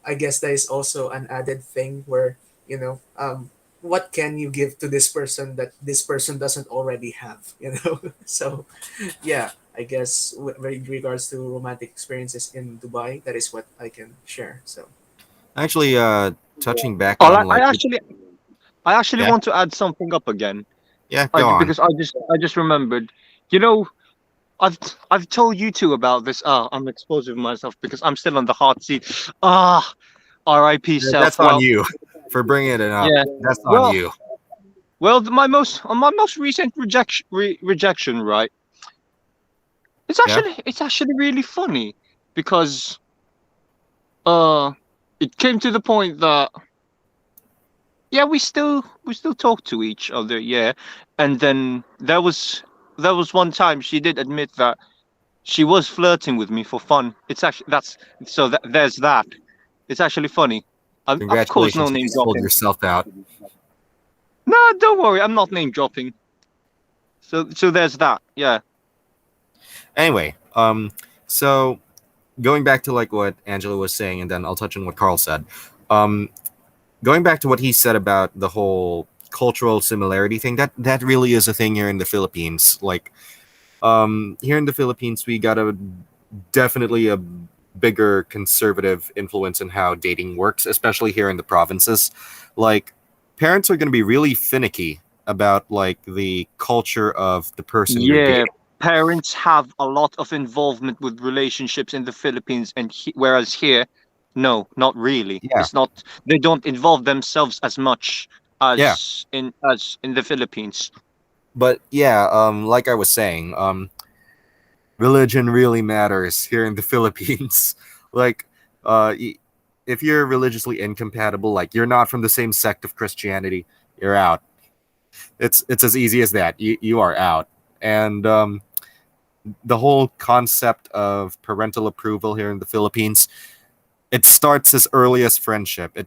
Speaker 3: I guess that is also an added thing where, you know um, what can you give to this person that this person doesn't already have, so yeah, I guess with regards to romantic experiences in Dubai, that is what I can share. So
Speaker 1: actually touching back
Speaker 2: Oh,
Speaker 1: on like
Speaker 2: I actually
Speaker 1: yeah,
Speaker 2: want to add something up again.
Speaker 1: yeah, go on.
Speaker 2: Because I just remembered. You know, I've I've told you two about this. Ah, I'm exposing myself because I'm still on the hot seat. Ah, R.I.P.
Speaker 1: That's
Speaker 2: self.
Speaker 1: on
Speaker 2: Well,
Speaker 1: you for bringing it up.
Speaker 2: yeah.
Speaker 1: That's on
Speaker 2: Well,
Speaker 1: you.
Speaker 2: my most recent rejection, right?
Speaker 1: Yeah,
Speaker 2: It's actually really funny because uh, it came to the point that, yeah, we still talk to each other, yeah. And then there was one time she did admit that she was flirting with me for fun. It's actually that's so that there's that. It's actually funny. Of course, no
Speaker 1: congratulations, you
Speaker 2: name
Speaker 1: just pulled
Speaker 2: dropping.
Speaker 1: yourself out.
Speaker 2: No, don't worry, I'm not name dropping. So there's that. Yeah.
Speaker 1: Anyway, so going back to like what Angelo was saying, and then I'll touch on what Carl said. Um, Going back to what he said about the whole cultural similarity thing, that really is a thing here in the Philippines. Like, here in the Philippines, we got a definitely a bigger conservative influence in how dating works, especially here in the provinces. Like, parents are going to be really finicky about like the culture of the person you're
Speaker 2: Yeah,
Speaker 1: dating.
Speaker 2: parents have a lot of involvement with relationships in the Philippines, and whereas here, no, not really.
Speaker 1: Yeah,
Speaker 2: It's not. They don't involve themselves as much
Speaker 1: yeah.
Speaker 2: as in the Philippines.
Speaker 1: But yeah, like I was saying, religion really matters here in the Philippines. Like, if you're religiously incompatible, like you're not from the same sect of Christianity, you're out. It's as easy as that. You are out. And the whole concept of parental approval here in the Philippines, it starts as early as friendship.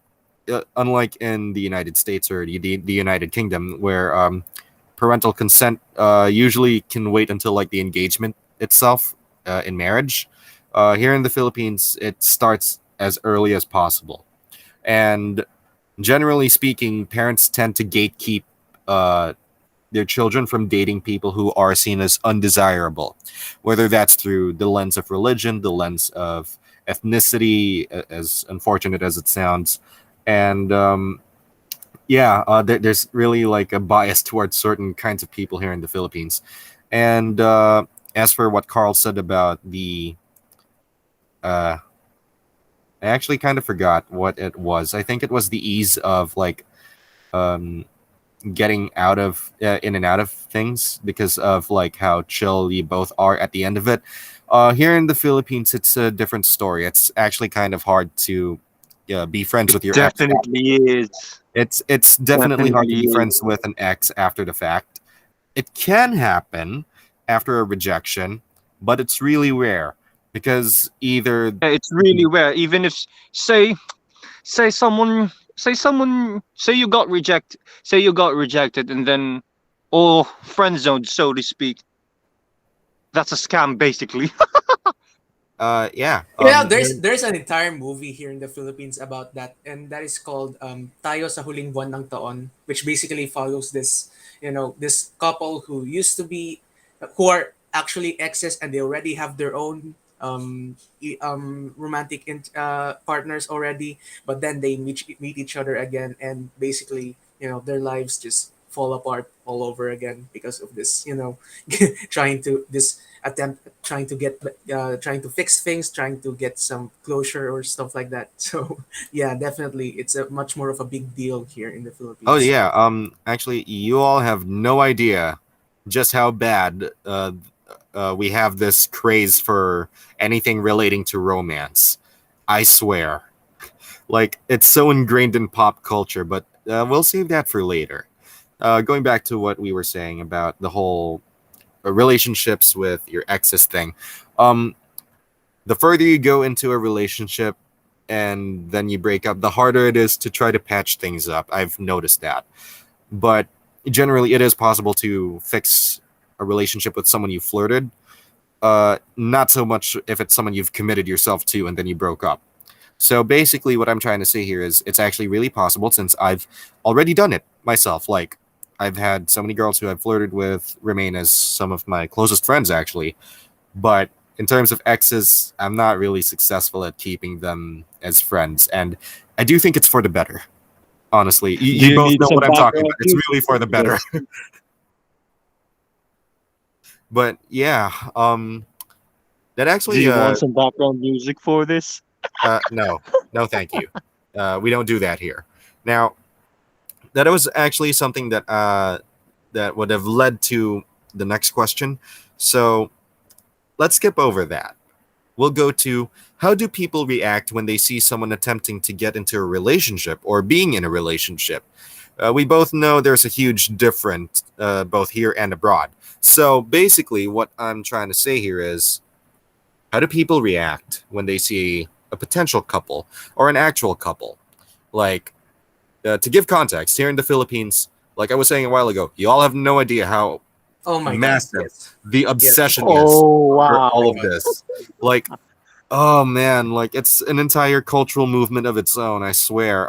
Speaker 1: Unlike in the United States or the United Kingdom, where parental consent usually can wait until like the engagement itself in marriage. Here in the Philippines, it starts as early as possible, and generally speaking, parents tend to gatekeep uh, their children from dating people who are seen as undesirable, whether that's through the lens of religion, the lens of ethnicity, as unfortunate as it sounds, and yeah, there's really like a bias towards certain kinds of people here in the Philippines. And as for what Carl said about uh, I actually kind of forgot what it was. I think it was the ease of like um, getting out of in and out of things because of like how chill you both are at the end of it. Here in the Philippines, it's a different story. It's actually kind of hard to be friends with your ex.
Speaker 2: Definitely is.
Speaker 1: It's definitely hard to
Speaker 2: Definitely
Speaker 1: be
Speaker 2: is.
Speaker 1: friends with an ex after the fact. It can happen after a rejection, but it's really rare because either
Speaker 2: Yeah, it's really rare. Even if say say someone say you got rejected and then or friend zoned, so to speak. That's a scam basically.
Speaker 1: yeah
Speaker 3: Yeah,
Speaker 1: there
Speaker 3: there's an entire movie here in the Philippines about that, and that is called Tayo sa Huling Buwan ng Taon, which basically follows this, this couple who used to be, who are actually exes, and they already have their own romantic partners already, but then they meet each other again, and basically, their lives just fall apart all over again because of this, trying to this attempt trying to fix things, trying to get some closure or stuff like that. So yeah, definitely it's a much more of a big deal here in the
Speaker 1: oh
Speaker 3: Philippines.
Speaker 1: yeah actually you all have no idea just how bad we have this craze for anything relating to romance. I swear, like it's so ingrained in pop culture, but we'll save that for later. Going back to what we were saying about the whole relationships with your exes thing. Um, the further you go into a relationship and then you break up, the harder it is to try to patch things up. I've noticed that. But generally, it is possible to fix a relationship with someone you flirted. Not so much if it's someone you've committed yourself to and then you broke up. So basically, what I'm trying to say here is it's actually really possible since I've already done it myself. Like, I've had so many girls who I've flirted with remain as some of my closest friends, actually. But in terms of exes, I'm not really successful at keeping them as friends. And I do think it's for the better. Honestly,
Speaker 2: Do
Speaker 1: you
Speaker 2: you
Speaker 1: both
Speaker 2: need
Speaker 1: know
Speaker 2: some
Speaker 1: what I'm talking about.
Speaker 2: background
Speaker 1: It's
Speaker 2: music
Speaker 1: really for the
Speaker 2: for
Speaker 1: better.
Speaker 2: this?
Speaker 1: But yeah, that
Speaker 2: Do
Speaker 1: actually,
Speaker 2: you want some background music for this?
Speaker 1: no, no, thank you. We don't do that here. Now, that was actually something that would have led to the next question. So let's skip over that. We'll go to how do people react when they see someone attempting to get into a relationship or being in a relationship? We both know there's a huge difference both here and abroad. So basically, what I'm trying to say here is how do people react when they see a potential couple or an actual couple? Like, to give context, here in the Philippines, like I was saying a while ago, you all have no idea how
Speaker 3: Oh my god,
Speaker 1: massive
Speaker 3: yes.
Speaker 1: the
Speaker 3: Yes.
Speaker 1: obsession is
Speaker 2: Oh
Speaker 1: for all
Speaker 2: wow.
Speaker 1: of this. Like, oh man, like it's an entire cultural movement of its own, I swear.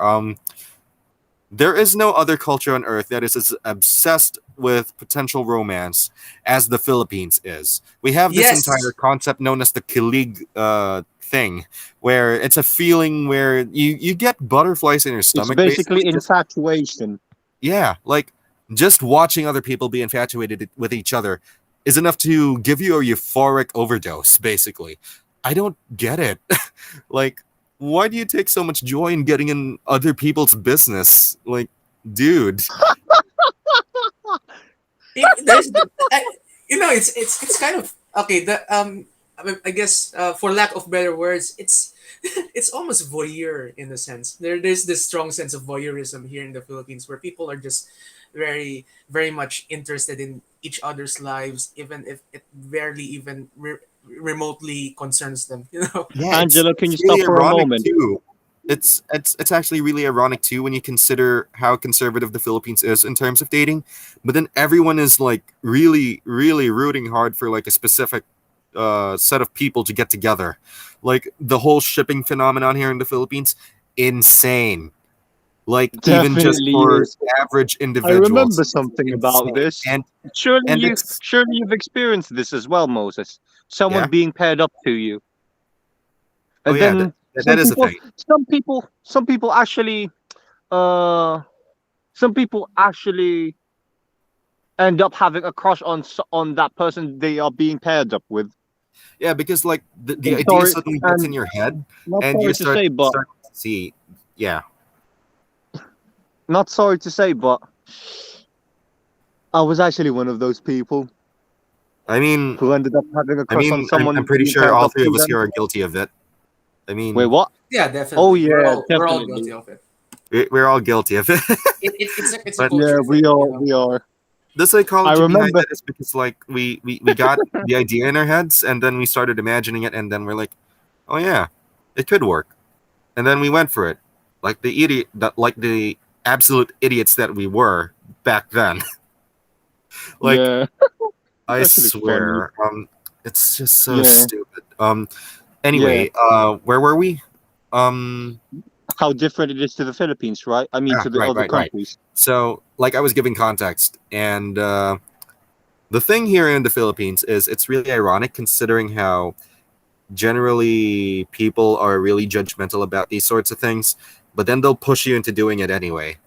Speaker 1: There is no other culture on earth that is as obsessed with potential romance as the Philippines is. We have this entire
Speaker 3: Yes.
Speaker 1: concept known as the kilig thing, where it's a feeling where you get butterflies in your
Speaker 2: It's
Speaker 1: stomach, basically.
Speaker 2: basically
Speaker 1: Just
Speaker 2: infatuation.
Speaker 1: yeah, like just watching other people be infatuated with each other is enough to give you a euphoric overdose, basically. I don't get it. Like, why do you take so much joy in getting in other people's business? Like, dude.
Speaker 3: There's, I, it's kind of okay. I guess for lack of better words, it's it's almost voyeur in a sense. There's this strong sense of voyeurism here in the Philippines where people are just very much interested in each other's lives, even if it barely even remotely concerns them.
Speaker 1: Yeah,
Speaker 2: Angelo, can
Speaker 1: it's
Speaker 2: you
Speaker 1: really
Speaker 2: stop for a
Speaker 1: ironic
Speaker 2: moment?
Speaker 1: too. It's actually really ironic too when you consider how conservative the Philippines is in terms of dating. But then everyone is like really rooting hard for like a specific set of people to get together. Like the whole shipping phenomenon here in the Philippines, insane. Like even just
Speaker 2: Definitely
Speaker 1: for
Speaker 2: is.
Speaker 1: average
Speaker 2: I remember
Speaker 1: individuals, it's
Speaker 2: something about
Speaker 1: insane.
Speaker 2: this. Surely
Speaker 1: And it's
Speaker 2: you've experienced this as well, Moses. Someone
Speaker 1: yeah.
Speaker 2: being paired up to you.
Speaker 1: Oh
Speaker 2: And
Speaker 1: yeah,
Speaker 2: then
Speaker 1: that is a thing.
Speaker 2: some people actually uh some people actually end up having a crush on on that person they are being paired up with.
Speaker 1: Yeah, because like the
Speaker 2: And
Speaker 1: idea
Speaker 2: sorry,
Speaker 1: suddenly gets in
Speaker 2: and
Speaker 1: your head,
Speaker 2: not
Speaker 1: and you
Speaker 2: sorry to say, but
Speaker 1: start to see. Yeah,
Speaker 2: not sorry to say, but I was actually one of those people
Speaker 1: I mean,
Speaker 2: who ended up having a crush on
Speaker 1: I'm
Speaker 2: someone
Speaker 1: pretty
Speaker 2: being
Speaker 1: sure
Speaker 2: paired
Speaker 1: all
Speaker 2: up
Speaker 1: three
Speaker 2: to
Speaker 1: of us
Speaker 2: them.
Speaker 1: here are guilty of it. I
Speaker 2: Wait,
Speaker 1: mean,
Speaker 2: what?
Speaker 3: Yeah,
Speaker 2: Oh
Speaker 3: definitely.
Speaker 2: yeah,
Speaker 3: We're all guilty
Speaker 2: definitely.
Speaker 3: of it.
Speaker 1: we're all guilty of it.
Speaker 3: It's a
Speaker 1: But
Speaker 2: Yeah,
Speaker 3: culture
Speaker 2: we
Speaker 3: thing,
Speaker 2: are.
Speaker 3: you know.
Speaker 2: We are.
Speaker 1: the
Speaker 2: I
Speaker 1: psychology behind
Speaker 2: remember.
Speaker 1: it is because like we got the idea in our heads and then we started imagining it and then we're like, oh yeah, it could work. And then we went for it. Like the absolute idiots that we were back then. Like
Speaker 2: Yeah, it's
Speaker 1: I
Speaker 2: actually funny.
Speaker 1: swear, it's just so
Speaker 2: Yeah,
Speaker 1: stupid.
Speaker 2: yeah.
Speaker 1: Anyway, where were we? Um,
Speaker 2: How different it is to the Philippines, right? I mean, to the
Speaker 1: right,
Speaker 2: other
Speaker 1: right, right.
Speaker 2: countries.
Speaker 1: So, like, I was giving context, and the thing here in the Philippines is it's really ironic considering how generally people are really judgmental about these sorts of things, but then they'll push you into doing it anyway.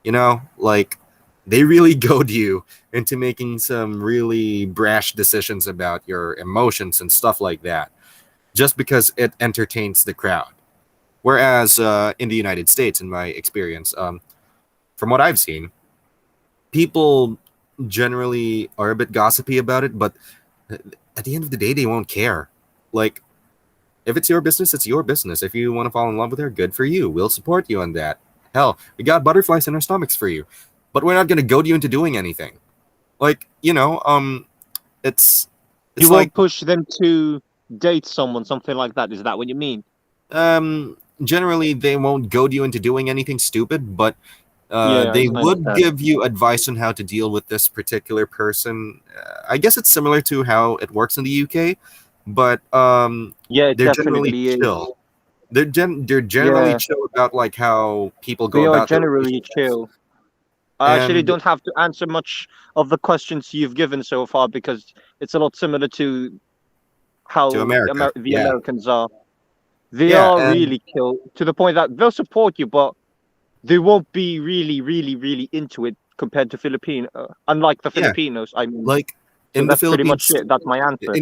Speaker 1: You know, like they really goad you into making some really brash decisions about your emotions and stuff like that, just because it entertains the crowd. Whereas in the United States, in my experience, from what I've seen, people generally are a bit gossipy about it, but at the end of the day, they won't care. Like, if it's your business, it's your business. If you want to fall in love with her, good for you. We'll support you on that. Hell, we got butterflies in our stomachs for you, but we're not gonna goad you into doing anything. Like, it's
Speaker 2: You
Speaker 1: it's
Speaker 2: won't
Speaker 1: like
Speaker 2: push them to date someone, something like that. Is that what you mean?
Speaker 1: generally they won't goad you into doing anything stupid, but
Speaker 2: Yeah,
Speaker 1: they
Speaker 2: I
Speaker 1: would
Speaker 2: understand.
Speaker 1: give you advice on how to deal with this particular person. I guess it's similar to how it works in the UK, but
Speaker 2: Yeah, it
Speaker 1: they're generally
Speaker 2: definitely is.
Speaker 1: chill. They're generally
Speaker 2: Yeah,
Speaker 1: chill about like how people go
Speaker 2: they are
Speaker 1: about their
Speaker 2: generally
Speaker 1: relationships.
Speaker 2: chill. I actually
Speaker 1: And
Speaker 2: don't have to answer much of the questions you've given so far because it's a lot similar to
Speaker 1: to
Speaker 2: how
Speaker 1: America,
Speaker 2: The
Speaker 1: yeah,
Speaker 2: Americans are. They
Speaker 1: yeah,
Speaker 2: are
Speaker 1: and
Speaker 2: really chill to the point that they'll support you, but they won't be really, really, really into it compared to Filipino. Unlike the
Speaker 1: yeah,
Speaker 2: Filipinos, I mean.
Speaker 1: like
Speaker 2: So
Speaker 1: in the
Speaker 2: that's pretty much
Speaker 1: Philippines,
Speaker 2: it. That's my answer.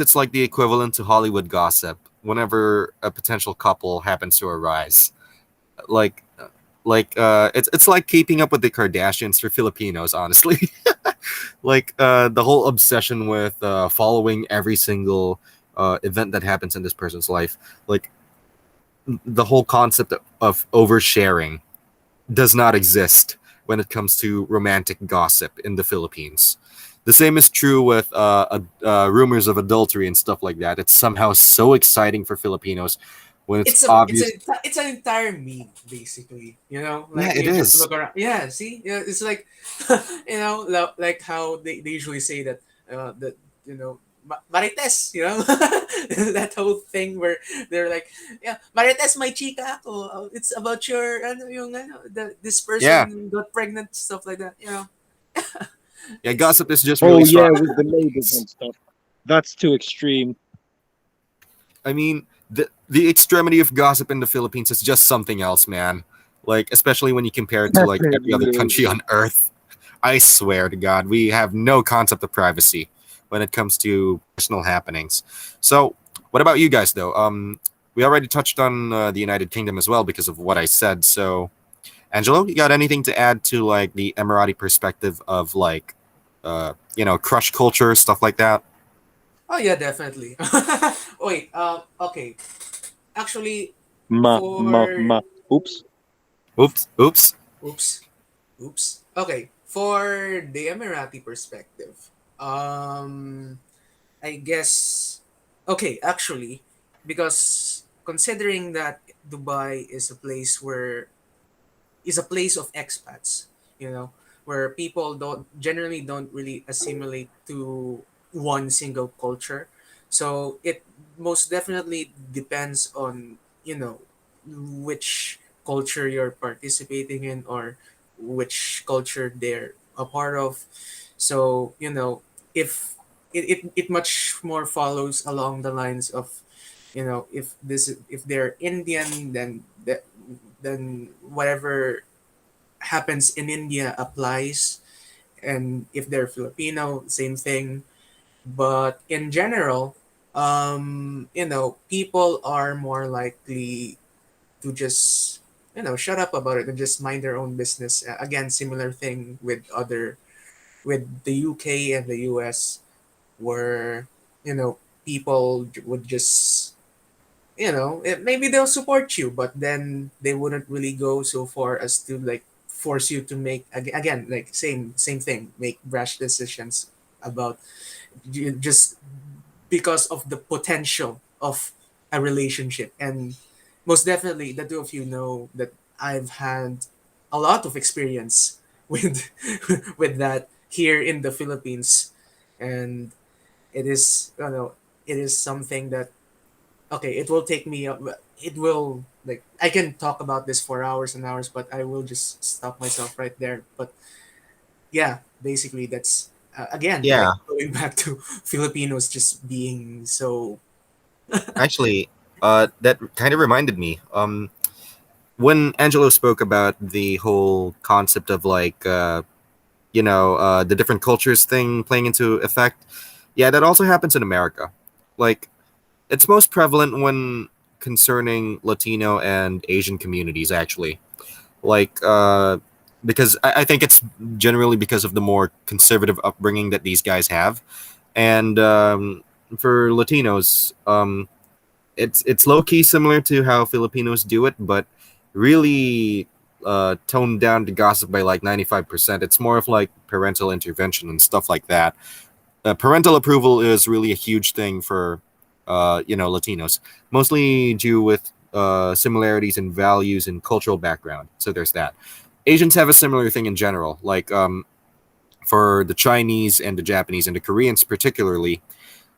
Speaker 1: it's like the equivalent to Hollywood gossip. Whenever a potential couple happens to arise, like it's like keeping up with the Kardashians for Filipinos, honestly. Like the whole obsession with following every single event that happens in this person's life, like the whole concept of oversharing does not exist when it comes to romantic gossip in the Philippines. The same is true with rumors of adultery and stuff like that. It's somehow so exciting for Filipinos when it's obvious.
Speaker 3: It's an entire meme basically, you know,
Speaker 1: Yeah,
Speaker 3: like
Speaker 1: it
Speaker 3: you just
Speaker 1: is.
Speaker 3: look around. Yeah, see, yeah, it's like you know, like how they usually say that that you know, marites, you know, that whole thing where they're like, yeah, marites, my chica ako. It's about your ano yung ano, this
Speaker 1: Yeah,
Speaker 3: person got pregnant, stuff like that, you know.
Speaker 1: yeah.
Speaker 3: It's
Speaker 1: Gossip is just really
Speaker 2: Oh
Speaker 1: strong
Speaker 2: yeah,
Speaker 1: in
Speaker 2: with
Speaker 1: the
Speaker 2: the labels
Speaker 1: Philippines.
Speaker 2: and stuff. That's too extreme.
Speaker 1: I mean, the extremity of gossip in the Philippines is just something else, man. Like especially when you compare it to like every other
Speaker 2: Definitely
Speaker 1: country
Speaker 2: is.
Speaker 1: on earth. I swear to God, we have no concept of privacy when it comes to personal happenings. So, what about you guys, though? We already touched on the United Kingdom as well because of what I said. So, Angelo, you got anything to add to like the Emirati perspective of like, crush culture stuff like that?
Speaker 3: oh yeah, definitely. Wait, okay. Actually,
Speaker 2: Ma.
Speaker 3: for
Speaker 2: Oops.
Speaker 1: Oops, oops.
Speaker 3: oops, oops. Okay, for the Emirati perspective, um, I guess okay. Actually, because considering that Dubai is a place of expats, you know, where people don't really assimilate to one single culture. So it most definitely depends on, you know, which culture you're participating in or which culture they're a part of. So, you know, if it much more follows along the lines of, you know, if they're Indian, then whatever happens in India applies, and if they're Filipino, same thing. But in general, you know, people are more likely to just, you know, shut up about it and just mind their own business. Again, similar thing with the UK and the US, where, you know, people would just maybe they'll support you, but then they wouldn't really go so far as to like force you to make again, like same thing, make rash decisions about just because of the potential of a relationship. And most definitely, the two of you know that I've had a lot of experience with with that here in the Philippines, and it is it is something that, okay, it will take me it will, like, I can talk about this for hours and hours, but I will just stop myself right there. But yeah, basically that's again,
Speaker 1: Yeah,
Speaker 3: like, going back to Filipinos just being so.
Speaker 1: actually, that kind of reminded me. When Angelo spoke about the whole concept of like, the different cultures thing playing into effect, yeah, that also happens in America. Like, it's most prevalent when concerning Latino and Asian communities, actually. Like, because I think it's generally because of the more conservative upbringing that these guys have. And for Latinos, it's low key similar to how Filipinos do it, but really toned down the gossip by like 95%. It's more of like parental intervention and stuff like that. Parental approval is really a huge thing for Latinos, mostly due with similarities in values and cultural background. So there's that. Asians have a similar thing in general, like for the Chinese and the Japanese and the Koreans particularly.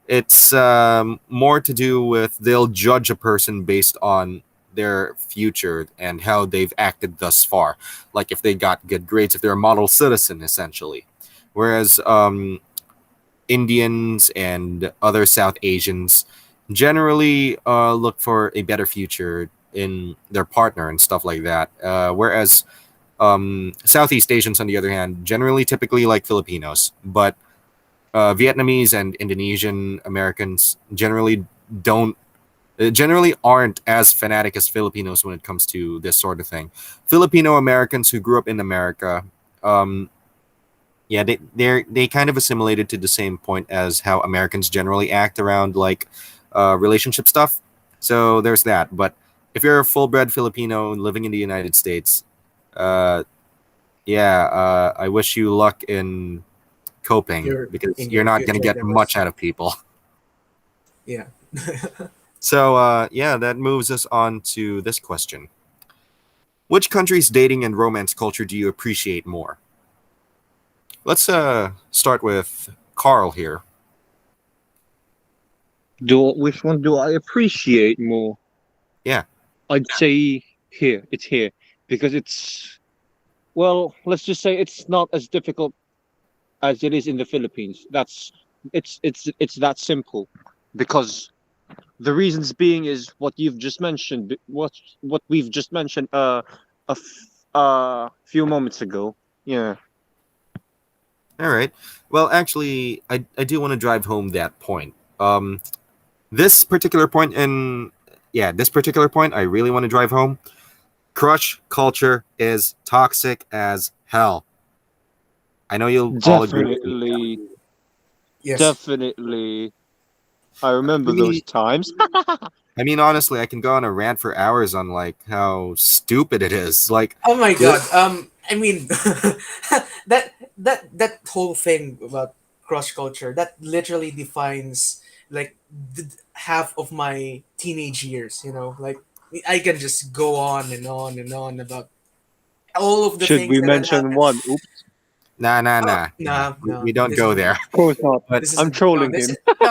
Speaker 1: It's more to do with they'll judge a person based on their future and how they've acted thus far, like if they got good grades, if they're a model citizen, essentially. Whereas Indians and other South Asians generally look for a better future in their partner and stuff like that. Whereas Southeast Asians, on the other hand, generally typically like Filipinos, but Vietnamese and Indonesian Americans don't generally aren't as fanatic as Filipinos when it comes to this sort of thing. Filipino Americans who grew up in America, um, yeah, they kind of assimilated to the same point as how Americans generally act around like relationship stuff. So there's that. But if you're a full bred Filipino living in the United States, uh, yeah, I wish you luck in coping
Speaker 3: Your
Speaker 1: because
Speaker 3: in
Speaker 1: you're
Speaker 3: your
Speaker 1: not going to
Speaker 3: future
Speaker 1: get much
Speaker 3: endeavors.
Speaker 1: out of people.
Speaker 3: Yeah.
Speaker 1: So yeah, that moves us on to this question: which country's dating and romance culture do you appreciate more? Let's start with Karl here.
Speaker 2: Do which one do I appreciate more?
Speaker 1: Yeah.
Speaker 2: I'd say here. It's here because it's, well, let's just say it's not as difficult as it is in the Philippines. It's that simple, because the reasons being is what you've just mentioned, what we've just mentioned a few moments ago. Yeah.
Speaker 1: All right. Well, actually, I do want to drive home that point. This particular point in yeah, this particular point I really want to drive home. Crush culture is toxic as hell. I know you'll all agree with me.
Speaker 2: Definitely,
Speaker 3: Yes.
Speaker 2: definitely. I
Speaker 1: I
Speaker 2: remember those
Speaker 1: mean,
Speaker 2: times.
Speaker 1: honestly, I can go on a rant for hours on like how stupid it is. Like,
Speaker 3: Oh my
Speaker 1: the,
Speaker 3: god. I mean, that whole thing about cross culture, that literally defines, like, half of my teenage years. Like, I can just go on and on and on about all of the
Speaker 2: Should
Speaker 3: things
Speaker 2: we
Speaker 3: that had
Speaker 2: mention
Speaker 3: happened.
Speaker 2: one? Oops.
Speaker 3: Oh,
Speaker 1: nah.
Speaker 3: no,
Speaker 1: We,
Speaker 3: no,
Speaker 1: we don't
Speaker 3: this
Speaker 1: go
Speaker 3: isn't.
Speaker 1: there.
Speaker 2: Of course not.
Speaker 1: But
Speaker 3: This
Speaker 2: I'm
Speaker 3: isn't. No,
Speaker 2: trolling
Speaker 3: this
Speaker 2: him.
Speaker 3: is no.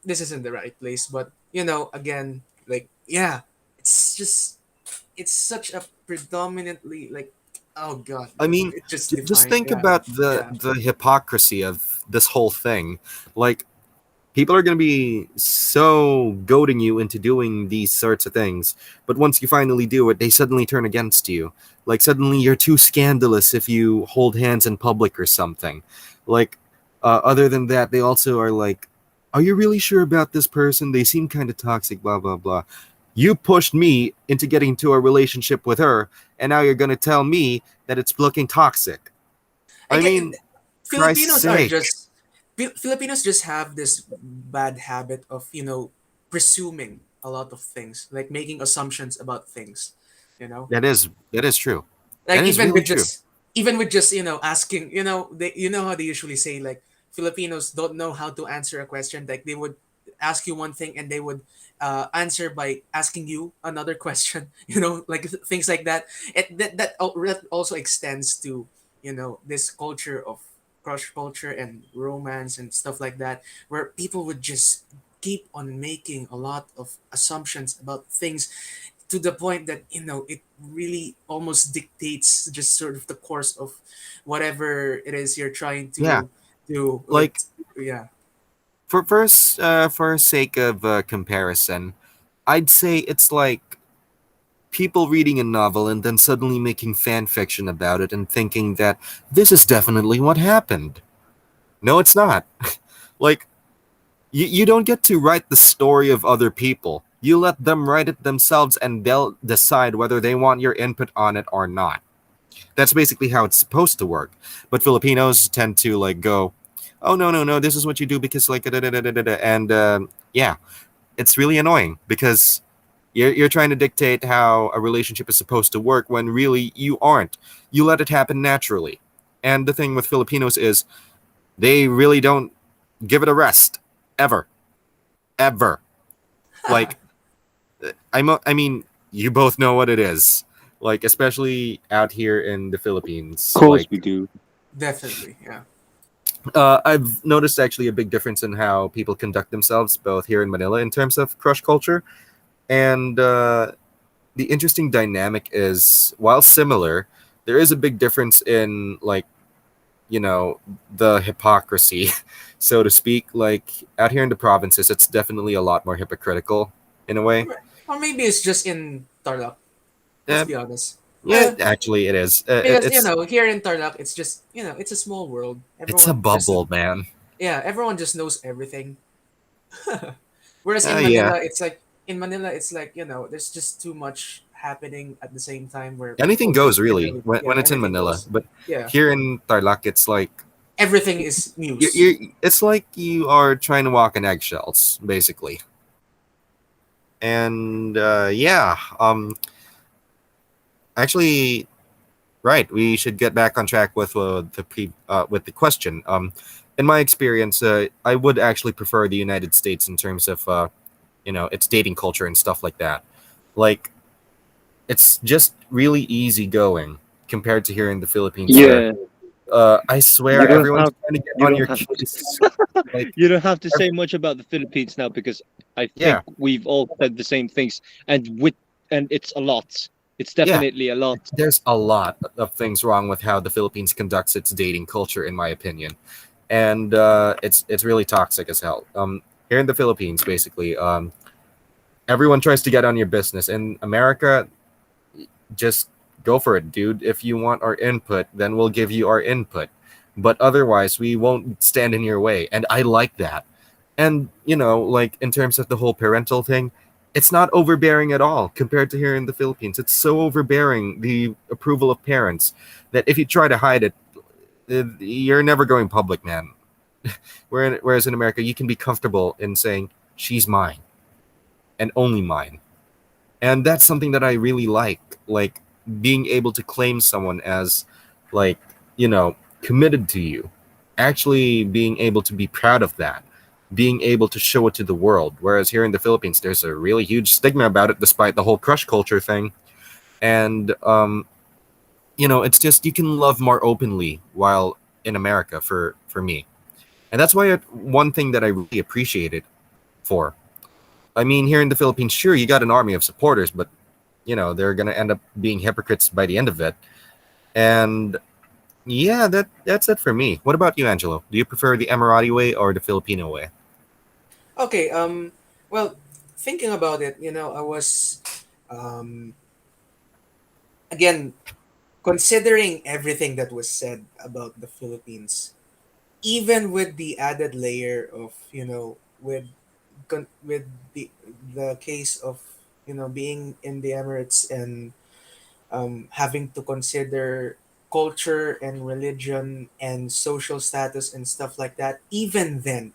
Speaker 3: This isn't the right place. But again, like, yeah, it's just it's such a predominantly, like, oh god,
Speaker 1: I mean,
Speaker 3: it just
Speaker 1: just
Speaker 3: defined.
Speaker 1: think
Speaker 3: Yeah,
Speaker 1: about the
Speaker 3: yeah.
Speaker 1: the hypocrisy of this whole thing. Like, people are going to be so goading you into doing these sorts of things, but once you finally do it, they suddenly turn against you. Like, suddenly you're too scandalous if you hold hands in public or something. Like, other than that, they also are like, are you really sure about this person? They seem kind of toxic, blah blah blah. You pushed me into getting into a relationship with her, and now you're going to tell me that it's looking toxic. I
Speaker 3: Again,
Speaker 1: mean, Christ's
Speaker 3: Filipinos are
Speaker 1: sake.
Speaker 3: just Filipinos just have this bad habit of presuming. a lot of things, like making assumptions about things, you know.
Speaker 1: That is true. That
Speaker 3: Like
Speaker 1: is
Speaker 3: even
Speaker 1: really
Speaker 3: with
Speaker 1: true.
Speaker 3: just even with just asking, they, how they usually say, like, Filipinos don't know how to answer a question. Like they would ask you one thing and they would answer by asking you another question. Like things like that. That also extends to this culture of crush culture and romance and stuff like that, where people would just keep on making a lot of assumptions about things, to the point that it really almost dictates just sort of the course of whatever it is you're trying
Speaker 1: Yeah,
Speaker 3: to do with.
Speaker 1: like
Speaker 3: Yeah.
Speaker 1: for sake of comparison, I'd say it's like people reading a novel and then suddenly making fan fiction about it and thinking that this is definitely what happened. No, it's not. Like, you don't get to write the story of other people. You let them write it themselves and they'll decide whether they want your input on it or not. That's basically how it's supposed to work. But Filipinos tend to like go, oh no no no, this is what you do because like da, da, da, da, da, da. And yeah, it's really annoying because you're trying to dictate how a relationship is supposed to work when really you aren't. You let it happen naturally. And the thing with Filipinos is they really don't give it a rest ever, ever. Like I mean, you both know what it is. Like especially out here in the
Speaker 2: Of
Speaker 1: Philippines,
Speaker 2: course
Speaker 1: like
Speaker 2: we do.
Speaker 3: Definitely, yeah.
Speaker 1: I've noticed actually a big difference in how people conduct themselves both here in Manila in terms of crush culture. And the interesting dynamic is, while similar, there is a big difference in, like, you know, the hypocrisy, so to speak. Like, out here in the provinces, it's definitely a lot more hypocritical in a way.
Speaker 3: Or maybe it's just in Tarlac. Let's
Speaker 1: Uh,
Speaker 3: be honest.
Speaker 1: yeah, actually, it is.
Speaker 3: Because
Speaker 1: It's
Speaker 3: here in Tarlac, it's just it's a small world.
Speaker 1: it's a
Speaker 3: Everyone just
Speaker 1: bubble, man.
Speaker 3: Yeah, everyone just knows everything. Whereas in
Speaker 1: Yeah,
Speaker 3: Manila, it's like, there's just too much happening at the same time, where
Speaker 1: anything
Speaker 3: people
Speaker 1: goes
Speaker 3: just
Speaker 1: really
Speaker 3: literally, yeah,
Speaker 1: when it's in
Speaker 3: anything
Speaker 1: Manila,
Speaker 3: goes.
Speaker 1: but
Speaker 3: Yeah,
Speaker 1: here in Tarlac, it's like
Speaker 3: everything is
Speaker 1: you
Speaker 3: news.
Speaker 1: you it's like you are trying to walk on eggshells, basically. And yeah, actually, right. We should get back on track with with the question. In my experience, I would actually prefer the United States in terms of its dating culture and stuff like that. Like, it's just really easygoing compared to here in the Philippines, where
Speaker 2: Yeah,
Speaker 1: I
Speaker 2: you
Speaker 1: swear
Speaker 2: don't
Speaker 1: everyone's
Speaker 2: have
Speaker 1: trying to get
Speaker 2: you
Speaker 1: on
Speaker 2: don't
Speaker 1: your
Speaker 2: have
Speaker 1: case. Like,
Speaker 2: you don't have to
Speaker 1: ev-
Speaker 2: say much about the Philippines now because I think
Speaker 1: yeah,
Speaker 2: we've all said the same things, and it's a lot. It's
Speaker 1: yeah.
Speaker 2: definitely a lot.
Speaker 1: There's a lot of things wrong with how the Philippines conducts its dating culture, in my opinion, and it's really toxic as hell. Here in the Philippines, basically, everyone tries to get on your business. In America, just go for it, dude. If you want our input, then we'll give you our input, but otherwise, we won't stand in your way. And I like that. And like in terms of the whole parental thing, it's not overbearing at all compared to here in the Philippines. It's so overbearing, the approval of parents, that if you try to hide it, you're never going public, man. Whereas in America, you can be comfortable in saying, she's mine and only mine. And that's something that I really like being able to claim someone as, like, committed to you, actually being able to be proud of that, being able to show it to the world. Whereas here in the Philippines, there's a really huge stigma about it, despite the whole crush culture thing. And it's just you can love more openly while in America, for me. And that's why one thing that I really appreciate it for. I mean, here in the Philippines, sure, you got an army of supporters, but they're gonna end up being hypocrites by the end of it. And yeah, that's it for me. What about you, Angelo? Do you prefer the Emirati way or the Filipino way?
Speaker 3: Okay. Well, thinking about it, I was, um, again, considering everything that was said about the Philippines, even with the added layer of, with the case of, being in the Emirates, and having to consider culture and religion and social status and stuff like that. Even then,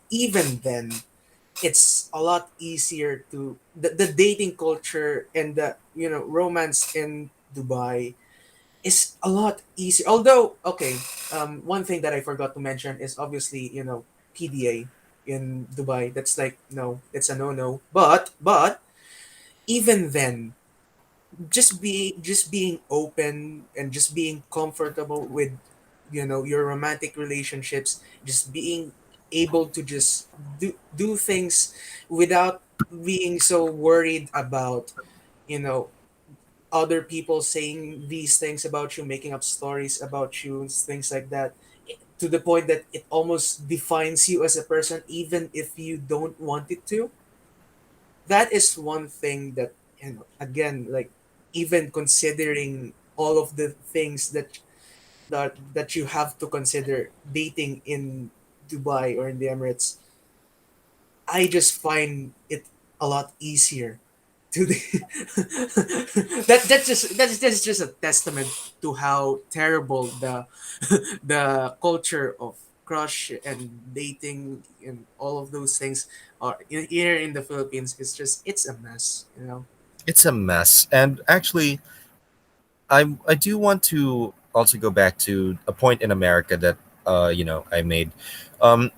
Speaker 3: it's a lot easier to the dating culture and the romance in Dubai is a lot easier. Although, okay, one thing that I forgot to mention is obviously PDA in Dubai. That's like no, it's a no no. But even then, just being open and just being comfortable with your romantic relationships, just being able to just do things without being so worried about you know other people saying these things about you, making up stories about you, things like that, to the point that it almost defines you as a person, even if you don't want it to. That is one thing that, again, like, even considering all of the things that you have to consider dating in Dubai or in the Emirates, I just find it a lot easier to the that's just a testament to how terrible the culture of crush and dating and all of those things are here in the Philippines. It's a mess.
Speaker 1: It's a mess. And actually, I do want to also go back to a point in America that I made. Um,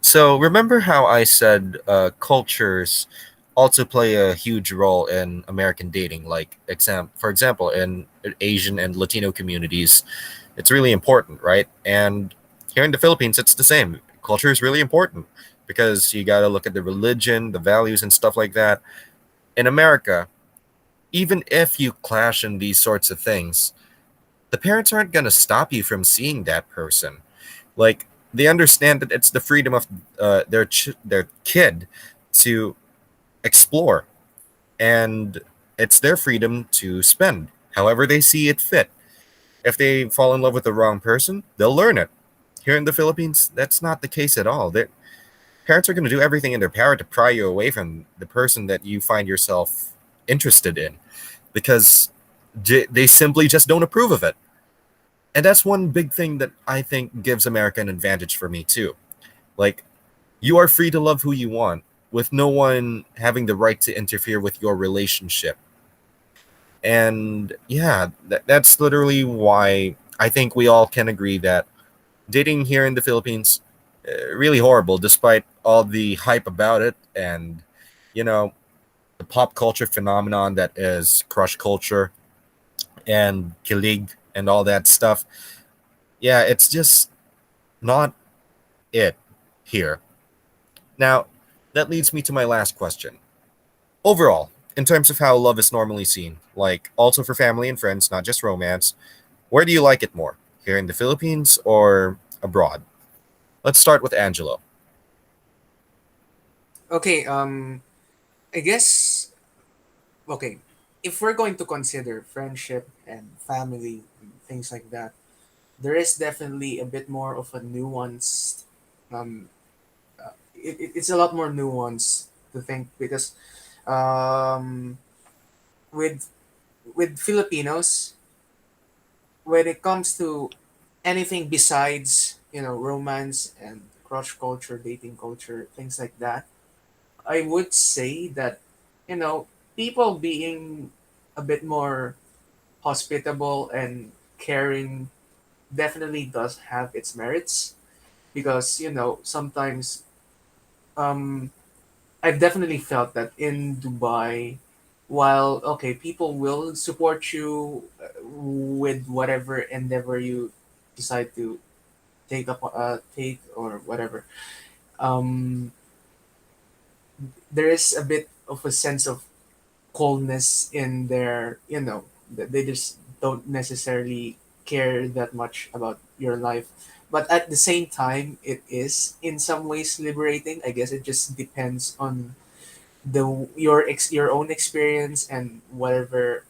Speaker 1: so remember how I said cultures also play a huge role in American dating. Like for example, in Asian and Latino communities, it's really important, right? And here in the Philippines, it's the same. Culture is really important because you got to look at the religion, the values, and stuff like that. In America, even if you clash in these sorts of things, the parents aren't going to stop you from seeing that person. Like, they understand that it's the freedom of their kid to explore, and it's their freedom to spend however they see it fit. If they fall in love with the wrong person, they'll learn it. Here in the Philippines, that's not the case at all. Parents are going to do everything in their power to pry you away from the person that you find yourself interested in because they simply just don't approve of it. And that's one big thing that I think gives America an advantage for me too. Like, you are free to love who you want with no one having the right to interfere with your relationship. And yeah, that's literally why I think we all can agree that dating here in the Philippines really horrible despite all the hype about it and you know the pop culture phenomenon that is crush culture and kilig and all that stuff. Yeah, it's just not it here. Now, that leads me to my last question. Overall, in terms of how love is normally seen, like also for family and friends, not just romance, where do you like it more? Here in the Philippines or abroad? Let's start with Angelo.
Speaker 3: Okay, I guess, okay, if we're going to consider friendship and family and things like that, there is definitely a bit more of a nuanced, um it's a lot more nuanced to think, because um with Filipinos, when it comes to anything besides romance and crush culture, dating culture, things like that, I would say that you know people being a bit more hospitable and caring definitely does have its merits, because sometimes, um I've definitely felt that in Dubai, while okay, people will support you with whatever endeavor you decide to take or whatever. Um, there is a bit of a sense of coldness in their, that they just don't necessarily care that much about your life. But at the same time, it is in some ways liberating. I guess it just depends on your own experience and whatever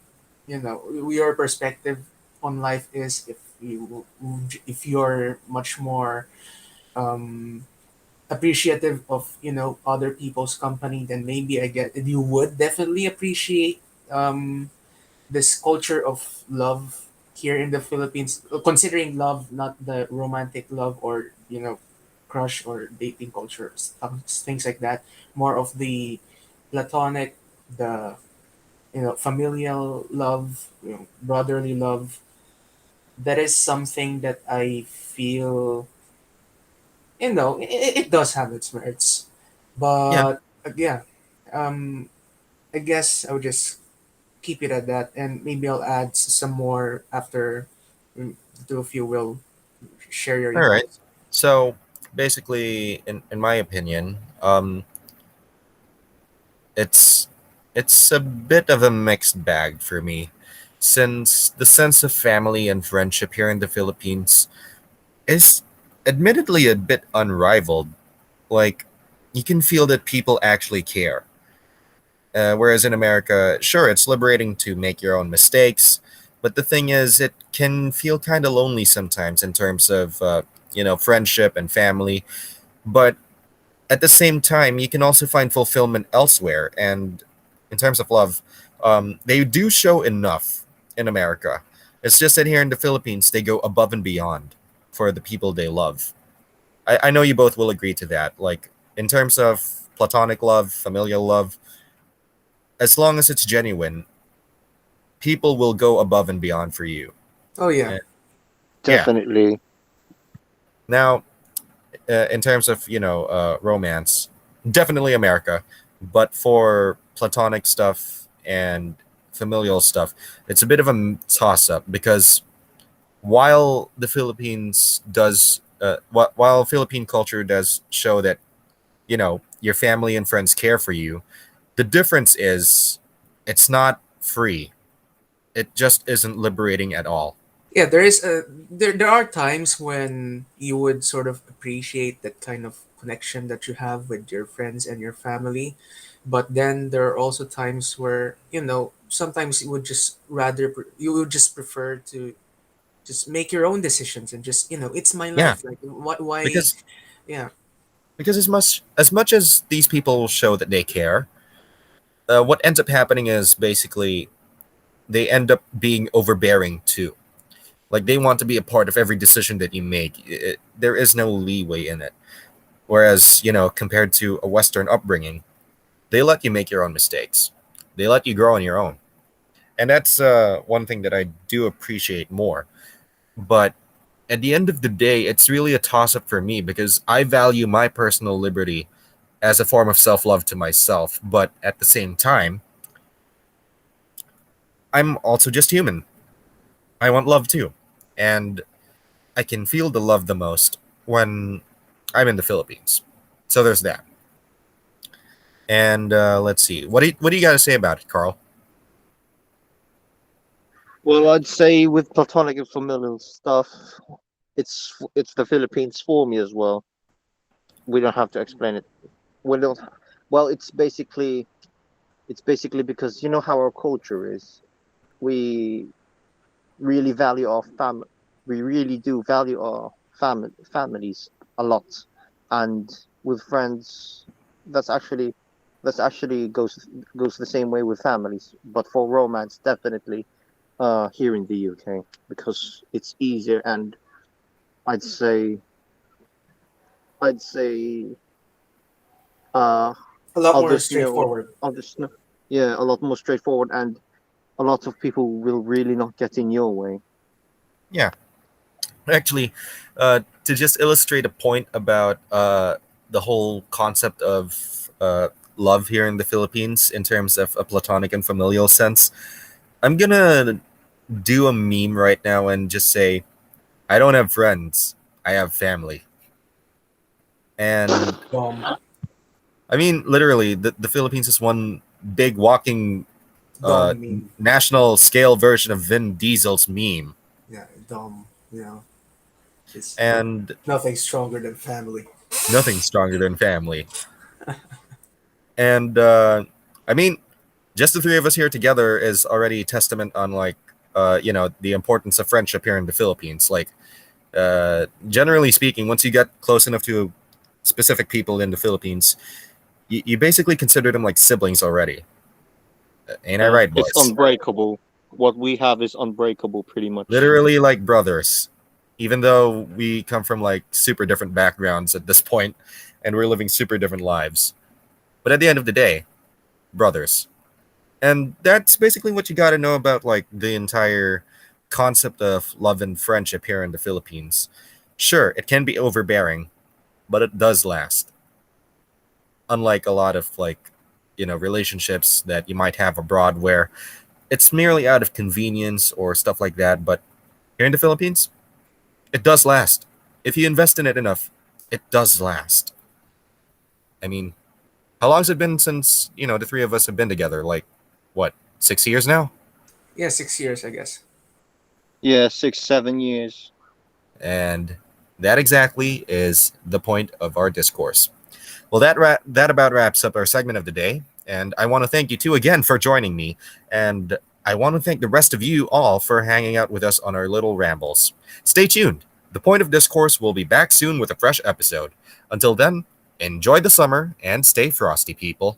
Speaker 3: your perspective on life is. If you're much more um appreciative of other people's company, then maybe I get you would definitely appreciate this culture of love here in the Philippines, considering love, not the romantic love or crush or dating culture, things like that. More of the platonic, the familial love, brotherly love. That is something that I feel, it does have its merits,
Speaker 1: Yeah.
Speaker 3: but yeah, um, I guess I would just keep it at that, and maybe I'll add some more after the two of you will share your
Speaker 1: All right.
Speaker 3: inputs.
Speaker 1: So basically, in my opinion, it's it's a bit of a mixed bag for me, since the sense of family and friendship here in the Philippines is admittedly a bit unrivaled. Like, you can feel that people actually care. Whereas in America, sure, it's liberating to make your own mistakes, but the thing is, it can feel kind of lonely sometimes in terms of friendship and family. But at the same time, you can also find fulfillment elsewhere. And in terms of love, they do show enough in America. It's just that here in the Philippines, they go above and beyond for the people they love. I know you both will agree to that. Like, in terms of platonic love, familial love, as long as it's genuine, people will go above and beyond for you.
Speaker 3: Oh yeah.
Speaker 1: Uh, yeah.
Speaker 4: Definitely.
Speaker 1: Now, in terms of romance, definitely America, but for platonic stuff and familial stuff, it's a bit of a toss up, because while the Philippines does while Philippine culture does show that your family and friends care for you, the difference is it's not free. It just isn't liberating at all.
Speaker 3: Yeah, there are times when you would sort of appreciate that kind of connection that you have with your friends and your family, but then there are also times where sometimes you would just prefer to just make your own decisions and just it's my
Speaker 1: Yeah,
Speaker 3: life, like what why.
Speaker 1: because
Speaker 3: Yeah.
Speaker 1: as much as these people show that they care, what ends up happening is basically they end up being overbearing too. Like, they want to be a part of every decision that you make. There is no leeway in it. Whereas, compared to a Western upbringing, they let you make your own mistakes. They let you grow on your own. And that's one thing that I do appreciate more. But at the end of the day, it's really a toss up for me, because I value my personal liberty as a form of self love to myself. But at the same time, I'm also just human. I want love too. And I can feel the love the most when I'm in the Philippines. So there's that. And let's see. What do you got to say about it, Carl?
Speaker 4: Well, I'd say with platonic and familial stuff, it's the Philippines for me as well. We don't have to explain it. We don't. Well, it's basically because you know how our culture is. We really value our fam. We really do value our families a lot, and with friends, that's actually goes the same way with families. But for romance, definitely, here in the UK, because it's easier, and I'd say I'd say uh
Speaker 3: A lot more
Speaker 4: others know
Speaker 3: straightforward.
Speaker 4: others know, yeah, a lot more straightforward, and a lot of people will really not get in your way.
Speaker 1: Yeah. Actually, to just illustrate a point about the whole concept of love here in the Philippines in terms of a platonic and familial sense, I'm gonna do a meme right now and just say, I don't have friends, I have family. And
Speaker 3: Dumb.
Speaker 1: I mean, literally, the Philippines is one big walking
Speaker 3: Dumb meme.
Speaker 1: national scale version of Vin Diesel's meme.
Speaker 3: Yeah, dumb. It's
Speaker 1: And
Speaker 3: nothing stronger than family.
Speaker 1: nothing stronger than family. And I mean, just the three of us here together is already a testament on, like, the importance of friendship here in the Philippines. Like, generally speaking, once you get close enough to specific people in the Philippines, you basically consider them like siblings already. Ain't I right,
Speaker 4: It's
Speaker 1: boys?
Speaker 4: unbreakable. What we have is unbreakable, pretty much.
Speaker 1: Literally like brothers. even though we come from like super different backgrounds at this point and we're living super different lives. But at the end of the day, brothers. And that's basically what you got to know about like the entire concept of love and friendship here in the Philippines. Sure, it can be overbearing, but it does last. Unlike a lot of like, relationships that you might have abroad where it's merely out of convenience or stuff like that, but here in the Philippines, it does last. If you invest in it enough, it does last. I mean, how long has it been since, the three of us have been together? Like, what, 6 years now?
Speaker 3: Yeah, 6 years, I guess.
Speaker 4: Yeah, 6, 7 years.
Speaker 1: And that exactly is the point of our discourse. Well, that about wraps up our segment of the day. And I want to thank you two again for joining me. And I want to thank the rest of you all for hanging out with us on our little rambles. Stay tuned. The Point of Discourse will be back soon with a fresh episode. Until then, enjoy the summer and stay frosty, people.